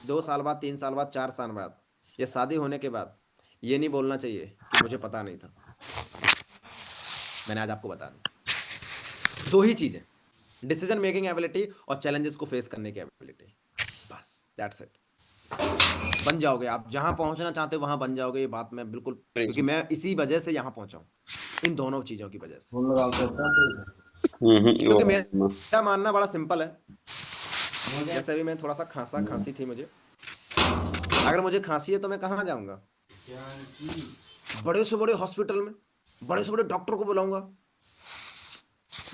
2 साल बाद, 3 साल बाद, 4 साल बाद, या शादी होने के बाद ये नहीं बोलना चाहिए कि मुझे पता नहीं था। मैंने आज आपको बता दी। दो ही चीजें, डिसीजन मेकिंग एबिलिटी और चैलेंजेस को फेस करने की एबिलिटी, बस दैट्स इट। बन जाओगे आप, जहां पहुंचना चाहते हो वहां बन जाओगे, ये बात मैं बिल्कुल, क्योंकि मैं इसी वजह से यहां पहुंचा हूं, इन दोनों चीजों की वजह से। क्योंकि वो मेरा मानना बड़ा सिंपल है। जैसे अभी मैं थोड़ा सा खांसी थी मुझे, अगर मुझे खांसी है तो मैं कहाँ जाऊंगा? बड़े से बड़े हॉस्पिटल में बड़े से बड़े डॉक्टर को बुलाऊंगा?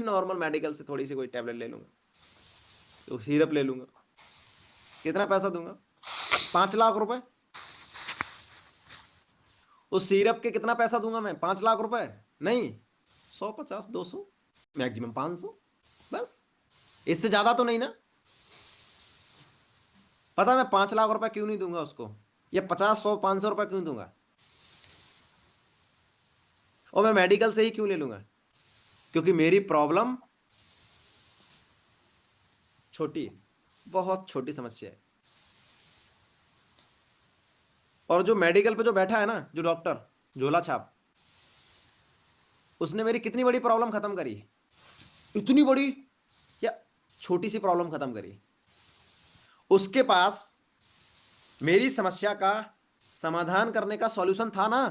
नॉर्मल मेडिकल से थोड़ी सी कोई टैबलेट ले लूंगा, तो सिरप ले लूंगा। कितना पैसा दूंगा? 5 लाख रुपए। उस सिरप के कितना पैसा दूंगा मैं? 5 लाख रुपए नहीं, 100, 50, 200, मैक्सिमम 500, बस। इससे ज्यादा तो नहीं ना? पता है मैं 5 लाख रुपए क्यों नहीं दूंगा उसको, या 50, 100, 500 रुपए क्यों दूंगा? और मैं मेडिकल से ही क्यों ले लूंगा? क्योंकि मेरी प्रॉब्लम छोटी है, बहुत छोटी समस्या है। और जो मेडिकल पे जो बैठा है ना, जो डॉक्टर, झोला छाप, उसने मेरी कितनी बड़ी प्रॉब्लम खत्म करी? इतनी बड़ी, या छोटी सी प्रॉब्लम खत्म करी? उसके पास मेरी समस्या का समाधान करने का सॉल्यूशन था ना।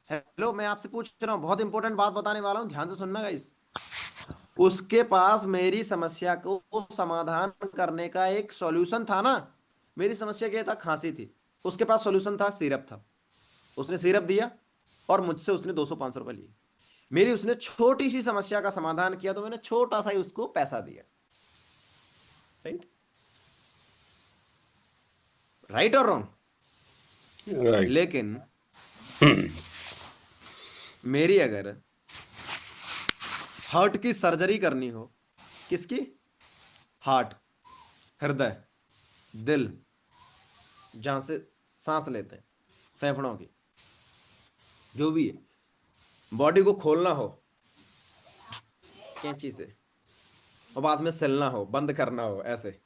हेलो, मैं आपसे पूछ रहा हूं, बहुत इंपॉर्टेंट बात बताने वाला हूं, ध्यान से सुनना गाइस। उसके पास मेरी समस्या को समाधान करने का एक सॉल्यूशन था ना। मेरी समस्या क्या था? खांसी थी। उसके पास सॉल्यूशन था, सिरप था। उसने सिरप दिया और मुझसे उसने 200, 500 रुपए लिए। मेरी उसने छोटी सी समस्या का समाधान किया तो मैंने छोटा सा ही उसको पैसा दिया। राइट? राइट और रॉन्ग? राइट। लेकिन मेरी अगर हार्ट की सर्जरी करनी हो, किसकी? हार्ट, हृदय, दिल, जहां से सांस लेते हैं, फेफड़ों की, जो भी है, बॉडी को खोलना हो कैंची से, और बाद में सिलना हो, बंद करना हो ऐसे,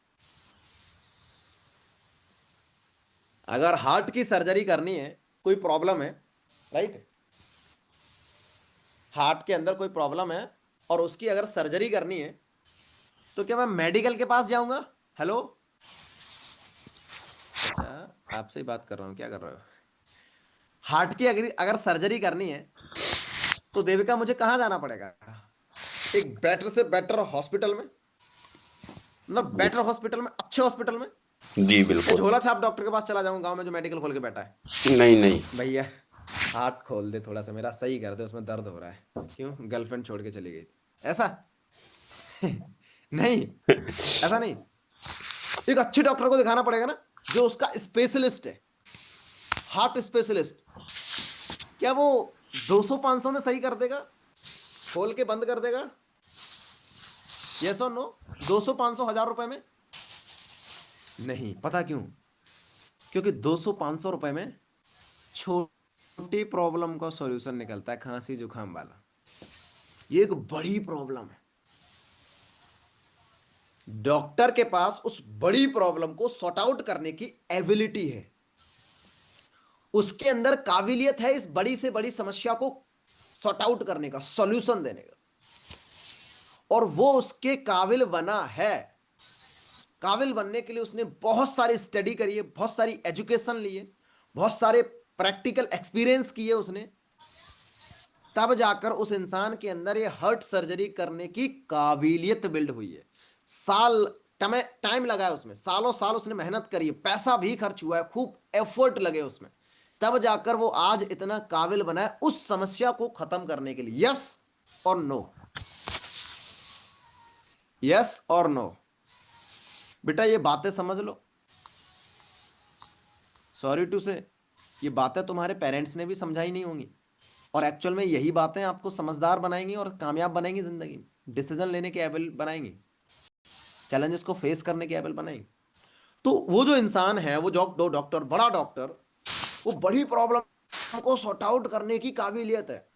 अगर हार्ट की सर्जरी करनी है, कोई प्रॉब्लम है, राइट, हार्ट के अंदर कोई प्रॉब्लम है और उसकी अगर सर्जरी करनी है, तो क्या मैं मेडिकल के पास जाऊंगा? हेलो चाचा, आपसे ही बात कर रहा हूं, क्या कर रहे हो? हार्ट की अगर अगर सर्जरी करनी है तो देविका मुझे कहाँ जाना पड़ेगा? एक बेटर से बेटर हॉस्पिटल में, मतलब बेटर हॉस्पिटल में, अच्छे हॉस्पिटल में, जी या बिल्कुल। झोला छाप डॉक्टर के पास चला जाऊंगा गांव में जो मेडिकल खोल के बैठा है? नहीं नहीं। भैया हाथ खोल दे, थोड़ा सा मेरा सही कर दे, उसमें दर्द हो रहा है। क्यों? गर्लफ्रेंड छोड़ के चली गई थी, ऐसा? नहीं, ऐसा नहीं। एक अच्छे डॉक्टर को दिखाना पड़ेगा ना, जो उसका स्पेशलिस्ट है, हार्ट स्पेशलिस्ट। क्या वो 200, 500 में सही कर देगा? खोल के बंद कर देगा? यस और नो? 200, 500, 1000 रुपए में? नहीं। पता क्यों? क्योंकि 200, 500 रुपए में छोटी प्रॉब्लम का सॉल्यूशन निकलता है, खांसी जुकाम वाला। ये एक बड़ी प्रॉब्लम है। डॉक्टर के पास उस बड़ी प्रॉब्लम को सॉर्ट आउट करने की एबिलिटी है, उसके अंदर काबिलियत है इस बड़ी से बड़ी समस्या को सॉर्ट आउट करने का, सॉल्यूशन देने का, और वो उसके काबिल बना है। काबिल बनने के लिए उसने बहुत सारी स्टडी करी है, बहुत सारी एजुकेशन ली है, बहुत सारे प्रैक्टिकल एक्सपीरियंस किए उसने, तब जाकर उस इंसान के अंदर ये हार्ट सर्जरी करने की काबिलियत बिल्ड हुई है। साल टाइम लगा है उसमें, सालों साल उसने मेहनत करी है, पैसा भी खर्च हुआ है, खूब एफर्ट लगे उसमें, तब जाकर वो आज इतना काबिल बना है उस समस्या को खत्म करने के लिए। यस और नो? यस और नो? बेटा ये बातें समझ लो। सॉरी टू से, ये बातें तुम्हारे पेरेंट्स ने भी समझाई नहीं होंगी, और एक्चुअल में यही बातें आपको समझदार बनाएंगी और कामयाब बनाएंगी जिंदगी में, डिसीजन लेने के एबल बनाएंगी, चैलेंजेस को फेस करने के एबल बनाएंगी। तो वो जो इंसान है, वो जो दो डॉक्टर, बड़ा डॉक्टर, वो बड़ी प्रॉब्लम को सॉर्ट आउट करने की काबिलियत है।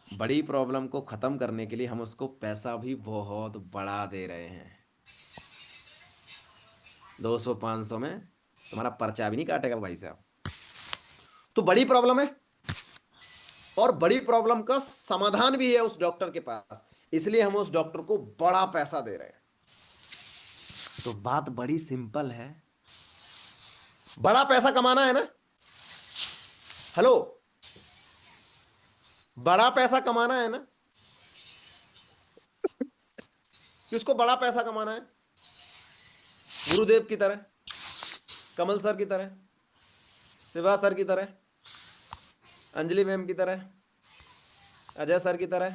बड़ी प्रॉब्लम को खत्म करने के लिए हम उसको पैसा भी बहुत बड़ा दे रहे हैं। 200 500 में तुम्हारा पर्चा भी नहीं काटेगा भाई साहब। तो बड़ी प्रॉब्लम है, और बड़ी प्रॉब्लम का समाधान भी है उस डॉक्टर के पास, इसलिए हम उस डॉक्टर को बड़ा पैसा दे रहे हैं। तो बात बड़ी सिंपल है। बड़ा पैसा कमाना है ना। हेलो। बड़ा पैसा कमाना है ना। किसको बड़ा पैसा कमाना है? गुरुदेव की तरह, कमल सर की तरह, शिवा सर की तरह, अंजलि मैम की तरह, अजय सर की तरह,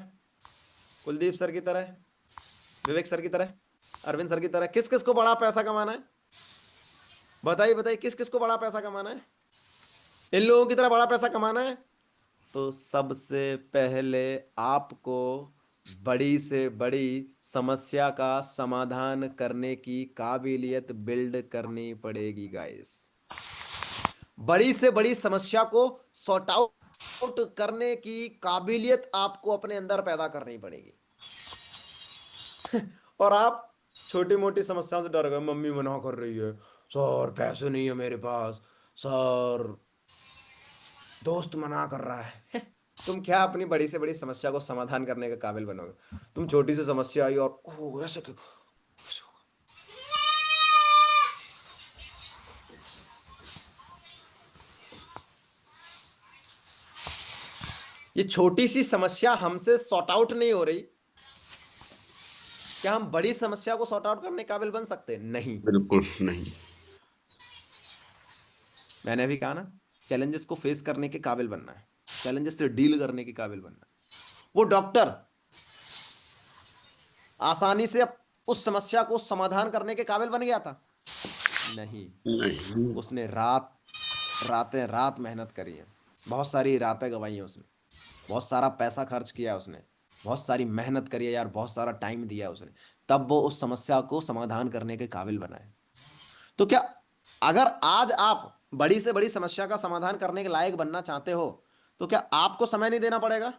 कुलदीप सर की तरह, विवेक सर की तरह, अरविंद सर की तरह। किस किस को बड़ा पैसा कमाना है? बताइए बताइए, किस किस को बड़ा पैसा कमाना है? इन लोगों की तरह बड़ा पैसा कमाना है। तो सबसे पहले आपको बड़ी से बड़ी समस्या का समाधान करने की काबिलियत बिल्ड करनी पड़ेगी गाइस। बड़ी से बड़ी समस्या को सॉर्ट आउट करने की काबिलियत आपको अपने अंदर पैदा करनी पड़ेगी। और आप छोटी मोटी समस्याओं से डर गए, मम्मी मना कर रही है, सर पैसे नहीं है मेरे पास, सर दोस्त मना कर रहा है। तुम क्या अपनी बड़ी से बड़ी समस्या को समाधान करने के काबिल बनोगे? तुम छोटी सी समस्या आई और ओह ऐसे क्यों, कैसे होगा? ये छोटी सी समस्या हमसे सॉर्ट आउट नहीं हो रही, क्या हम बड़ी समस्या को सॉर्ट आउट करने के काबिल बन सकते हैं? नहीं। बिल्कुल नहीं। मैंने अभी कहा ना, चैलेंजेस को फेस करने के काबिल बनना है, चैलेंजेस से डील करने के काबिल बनना है। वो डॉक्टर आसानी से उस समस्या को समाधान करने के काबिल बन गया था? नहीं। नहीं। उसने रात रातें रात मेहनत करी है, बहुत सारी रातें गंवाई हैं उसने, बहुत सारा पैसा खर्च किया उसने, बहुत सारी मेहनत करी है यार, बहुत सारा टाइम दिया उसने, तब वो उस समस्या को समाधान करने के काबिल बना है। तो क्या, अगर आज आप बड़ी से बड़ी समस्या का समाधान करने के लायक बनना चाहते हो, तो क्या आपको समय नहीं देना पड़ेगा?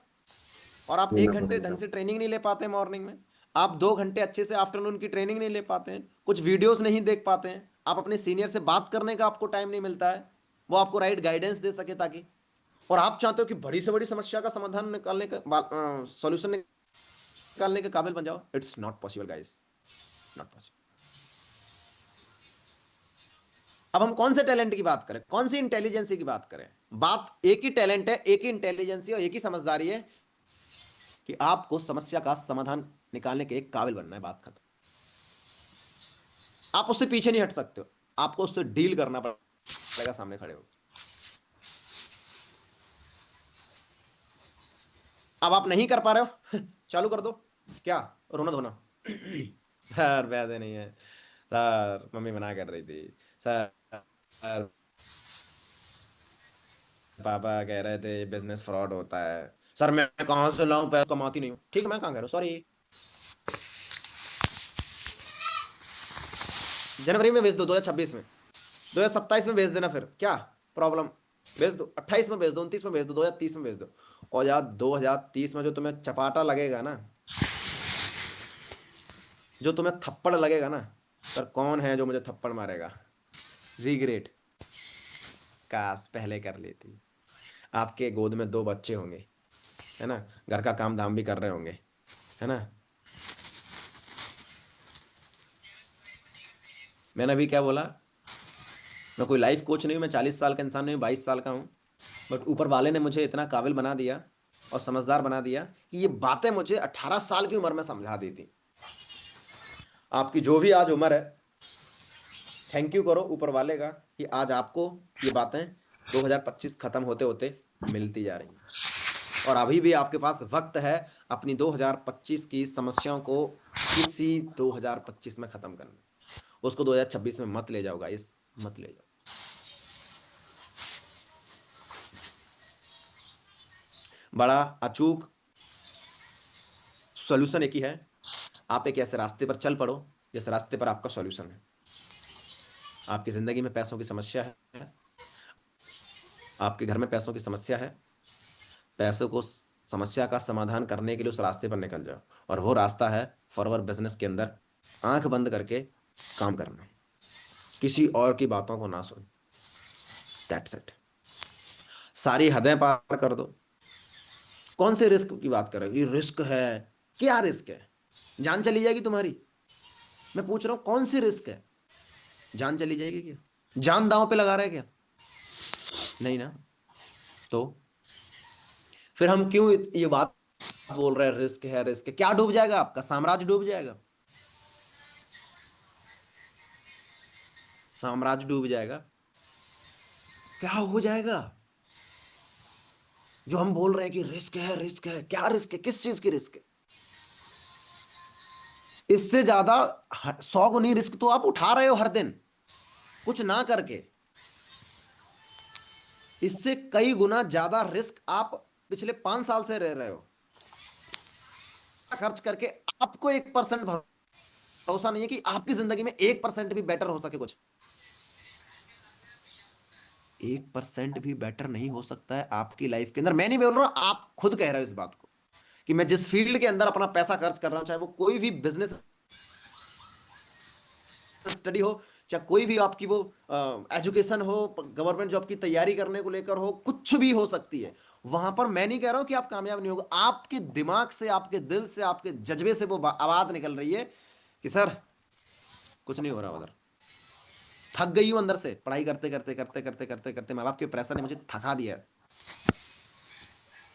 और आप एक देना घंटे ढंग पड़ेगा। से ट्रेनिंग नहीं ले पाते मॉर्निंग में, आप 2 घंटे अच्छे से आफ्टरनून की ट्रेनिंग नहीं ले पाते हैं, कुछ वीडियोस नहीं देख पाते हैं, आप अपने सीनियर से बात करने का आपको टाइम नहीं मिलता है, वो आपको राइट गाइडेंस दे सके ताकि, और आप चाहते हो कि बड़ी से बड़ी समस्या का समाधान निकालने का सॉल्यूशन निकालने के काबिल बन जाओ, it's not possible guys, not possible. अब हम कौन से टैलेंट की बात करें, कौन सी इंटेलिजेंसी की बात करें? बात एक ही टैलेंट है, एक ही इंटेलिजेंसी और एक ही समझदारी है कि आपको समस्या का समाधान निकालने के काबिल बनना है, बात खत्म। आप उससे पीछे नहीं हट सकते हो, आपको उससे डील करना पड़ेगा सामने खड़े हो। अब आप नहीं कर पा रहे हो, चालू कर दो। क्या? रोना धोना। सर पैसे नहीं है, सर मम्मी मना कर रही थी, सर पापा कह रहे थे बिजनेस फ्रॉड होता है, सर मैं कहाँ से लाऊं, पैसा कमाती नहीं हूँ। ठीक है, मैं कहाँ कह रहा हूँ सॉरी, जनवरी में भेज दो 2026 में, 2027 में भेज देना, फिर क्या प्रॉब्लम? भेज दो 28 में, भेज दो 29 में, भेज दो 2030 में भेज दो। और यार 2030 में जो तुम्हें चपाटा लगेगा ना, जो तुम्हें थप्पड़ लगेगा ना, सर कौन है जो मुझे थप्पड़ मारेगा? रिग्रेट, काश पहले कर लेती। आपके गोद में 2 बच्चे होंगे, है ना, घर का काम धाम भी कर रहे होंगे, है ना। मैंने अभी क्या बोला? मैं कोई लाइफ कोच नहीं हूँ, मैं 40 साल का इंसान नहीं हूँ, 22 साल का हूँ। बट ऊपर वाले ने मुझे इतना काबिल बना दिया और समझदार बना दिया कि ये बातें मुझे 18 साल की उम्र में समझा दी थी। आपकी जो भी आज उम्र है, थैंक यू करो ऊपर वाले का कि आज आपको ये बातें 2025 खत्म होते होते मिलती जा रही हैं। और अभी भी आपके पास वक्त है अपनी 2025 की समस्याओं को इसी 2025 में खत्म करना। उसको 2026 में मत ले जाओ गाइस, मत ले जाओ। बड़ा अचूक सॉल्यूशन एक ही है, आप एक ऐसे रास्ते पर चल पड़ो जिस रास्ते पर आपका सॉल्यूशन है। आपकी जिंदगी में पैसों की समस्या है, आपके घर में पैसों की समस्या है, पैसों को समस्या का समाधान करने के लिए उस रास्ते पर निकल जाओ। और वो रास्ता है फॉरवर्ड बिजनेस के अंदर आंख बंद करके काम करना, किसी और की बातों को ना सुन। That's it. सारी हदें पार कर दो। कौन से रिस्क की बात कर रहे हो? ये रिस्क है? क्या रिस्क है? जान चली जाएगी तुम्हारी। मैं पूछ रहा हूं कौन सी रिस्क है? जान चली जाएगी क्या? जान दांव पे लगा रहे हैं क्या? नहीं ना। तो फिर हम क्यों ये बात बोल रहे हैं रिस्क है रिस्क है? क्या डूब जाएगा? आपका साम्राज्य डूब जाएगा। साम्राज्य डूब जाएगा। क्या हो जाएगा? जो हम बोल रहे हैं कि रिस्क है रिस्क है, क्या रिस्क है? किस चीज की रिस्क है? इससे ज्यादा 100 गुनी रिस्क तो आप उठा रहे हो हर दिन कुछ ना करके। इससे कई गुना ज्यादा रिस्क आप पिछले 5 साल से रह रहे हो खर्च करके। आपको 1% भरोसा नहीं है कि आपकी जिंदगी में 1% भी बेटर हो सके कुछ। 1% भी बेटर नहीं हो सकता है आपकी लाइफ के अंदर। मैं नहीं बोल रहा हूं, आप खुद कह रहे हो इस बात को कि मैं जिस फील्ड के अंदर अपना पैसा खर्च कर रहा हूं, चाहे वो कोई भी बिजनेस स्टडी हो, चाहे कोई भी आपकी वो एजुकेशन हो, गवर्नमेंट जॉब की तैयारी करने को लेकर हो, कुछ भी हो सकती है। वहां पर मैं नहीं कह रहा हूं कि आप कामयाब नहीं होगा। आपके दिमाग से, आपके दिल से, आपके जज्बे से वो आवाज निकल रही है कि सर कुछ नहीं हो रहा उधर। थक गई हूं अंदर से, पढ़ाई करते करते करते करते करते करते माँ बाप के प्रेशर ने मुझे थका दिया है।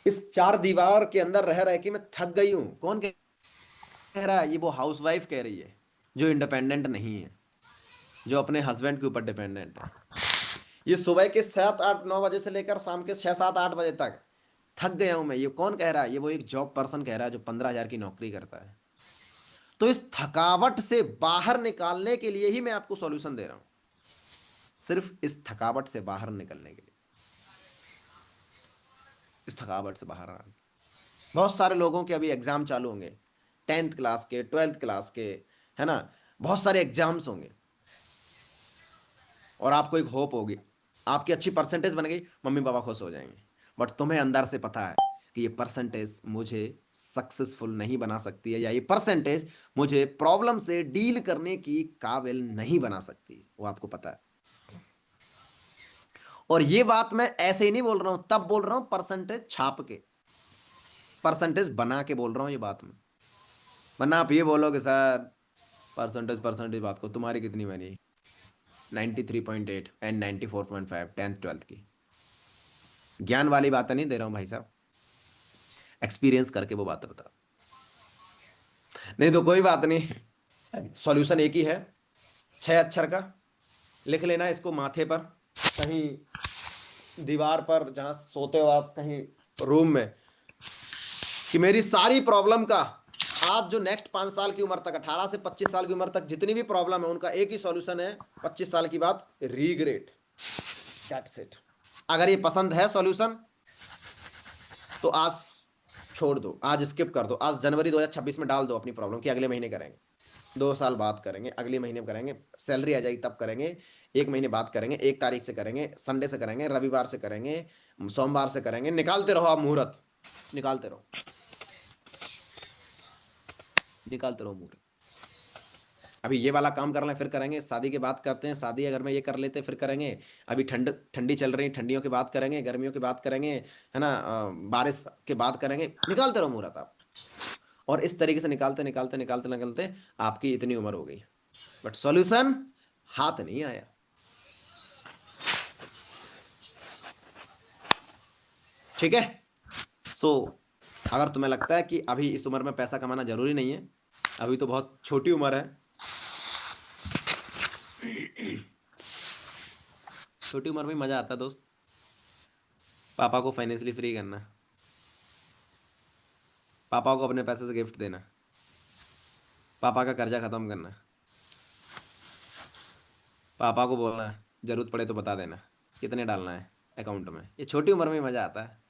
इस चार दीवार के अंदर रह रहे कि मैं थक गई हूं। कौन कह रहा है? ये वो हाउसवाइफ कह रही है जो इंडिपेंडेंट नहीं है, जो अपने हस्बैंड के ऊपर डिपेंडेंट है। ये सुबह के 7 8 9 बजे से लेकर शाम के 6 7 8 बजे तक थक गया हूं मैं। ये कौन कह रहा है? ये वो एक जॉब पर्सन कह रहा है जो 15,000 की नौकरी करता है। तो इस थकावट से बाहर निकालने के लिए ही मैं आपको सॉल्यूशन दे रहा हूं। सिर्फ इस थकावट से बाहर निकलने के लिए, इस थकावट से बाहर आने। बहुत सारे लोगों के अभी एग्जाम चालू होंगे, 10th क्लास के, 12th क्लास के, है ना। बहुत सारे एग्जाम्स होंगे और आपको एक होप होगी, आपकी अच्छी परसेंटेज बन गई, मम्मी पापा खुश हो जाएंगे। बट तुम्हें अंदर से पता है कि ये परसेंटेज मुझे सक्सेसफुल नहीं बना सकती है, या ये परसेंटेज मुझे प्रॉब्लम से डील करने की काबिल नहीं बना सकती। वो आपको पता है। और ये बात मैं ऐसे ही नहीं बोल रहा हूं, तब बोल रहा हूं परसेंटेज छाप के, परसेंटेज बना के बोल रहा हूं ये बात में। वरना आप ये बोलोगे सर परसेंटेज परसेंटेज बात को, तुम्हारी कितनी बनी? 93.8 एंड 94.5 10th 12th की। ज्ञान वाली बातें नहीं दे रहा हूं भाई साहब, एक्सपीरियंस करके वो बात बता। नहीं तो कोई बात नहीं, सॉल्यूशन एक ही है, 6 अक्षर का। लिख लेना इसको माथे पर, कहीं दीवार पर, जहां सोते हो आप, कहीं रूम में, कि मेरी सारी प्रॉब्लम का आज जो नेक्स्ट 5 साल की उम्र तक, 18 से 25 साल की उम्र तक जितनी भी प्रॉब्लम है उनका एक ही सॉल्यूशन है, 25 साल की बात, रीग्रेट। That's it. अगर ये पसंद है सॉल्यूशन तो आज छोड़ दो, आज स्किप कर दो, आज जनवरी 2026 में डाल दो अपनी प्रॉब्लम की अगले महीने करेंगे, 2 साल बाद करेंगे, अगले महीने में करेंगे, सैलरी आ जाएगी तब करेंगे, 1 महीने बाद करेंगे, 1 तारीख से करेंगे, संडे से करेंगे, रविवार से करेंगे, सोमवार से करेंगे। निकालते रहो आप मुहूर्त, निकालते रहो, निकालते रहो मुहूर्त। अभी ये वाला काम कर लें फिर करेंगे, शादी की बात करते हैं, शादी अगर मैं ये कर लेते फिर करेंगे। अभी ठंडी चल रही, ठंडियों की बात करेंगे, गर्मियों की बात करेंगे, है ना, बारिश के बाद करेंगे। निकालते रहो मुहूर्त आप। और इस तरीके से निकालते निकालते निकालते निकालते आपकी इतनी उम्र हो गई, बट सॉल्यूशन हाथ नहीं आया। ठीक है। सो अगर तुम्हें लगता है कि अभी इस उम्र में पैसा कमाना जरूरी नहीं है, अभी तो बहुत छोटी उम्र है, छोटी उम्र में मजा आता है दोस्त। पापा को फाइनेंशियली फ्री करना, पापा को अपने पैसे से गिफ्ट देना, पापा का कर्जा खत्म करना, पापा को बोलना जरूरत पड़े तो बता देना कितने डालना है अकाउंट में। ये छोटी उम्र में मजा आता है।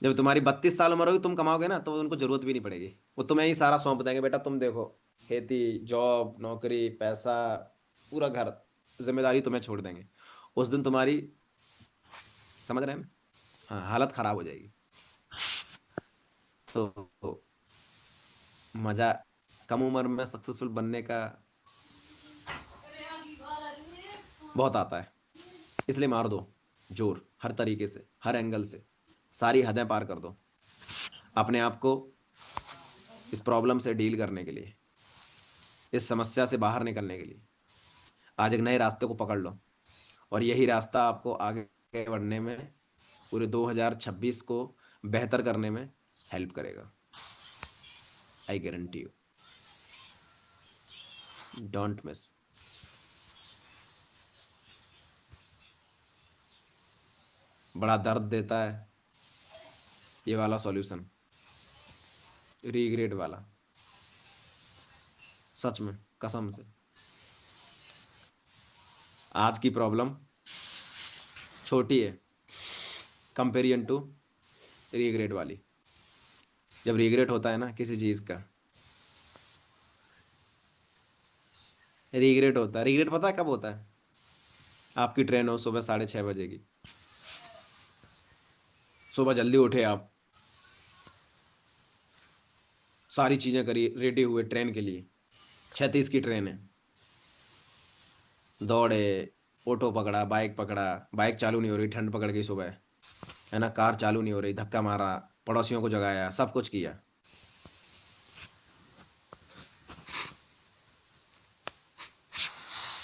जब तुम्हारी 32 साल उम्र होगी, तुम कमाओगे ना, तो उनको जरूरत भी नहीं पड़ेगी, वो तुम्हें ही सारा सौंप देंगे, बेटा तुम देखो। खेती, जॉब, नौकरी, पैसा, पूरा घर, जिम्मेदारी तुम्हें छोड़ देंगे। उस दिन तुम्हारी, समझ रहे हैं? हाँ, हालत खराब हो जाएगी। तो मजा कम उम्र में सक्सेसफुल बनने का बहुत आता है। इसलिए मार दो जोर, हर तरीके से, हर एंगल से, सारी हदें पार कर दो अपने आप को इस प्रॉब्लम से डील करने के लिए, इस समस्या से बाहर निकलने के लिए। आज एक नए रास्ते को पकड़ लो, और यही रास्ता आपको आगे बढ़ने में, पूरे 2026 को बेहतर करने में हेल्प करेगा। I guarantee you. Don't miss. बड़ा दर्द देता है ये वाला सॉल्यूशन, रीग्रेट वाला, सच में, कसम से। आज की प्रॉब्लम छोटी है कंपेरिजन टू रीग्रेट वाली। जब रीग्रेट होता है ना किसी चीज का, रीग्रेट होता है, रीग्रेट पता है कब होता है? आपकी ट्रेन हो सुबह 6:30 बजे की, सुबह जल्दी उठे आप, सारी चीजें करी, रेडी हुए ट्रेन के लिए, 6:30 की ट्रेन है, दौड़े, ऑटो पकड़ा, बाइक पकड़ा, बाइक चालू नहीं हो रही, ठंड पकड़ गई सुबह, है ना, कार चालू नहीं हो रही, धक्का मारा, पड़ोसियों को जगाया, सब कुछ किया,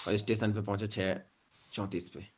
और स्टेशन पे पहुंचे 6:34 पे।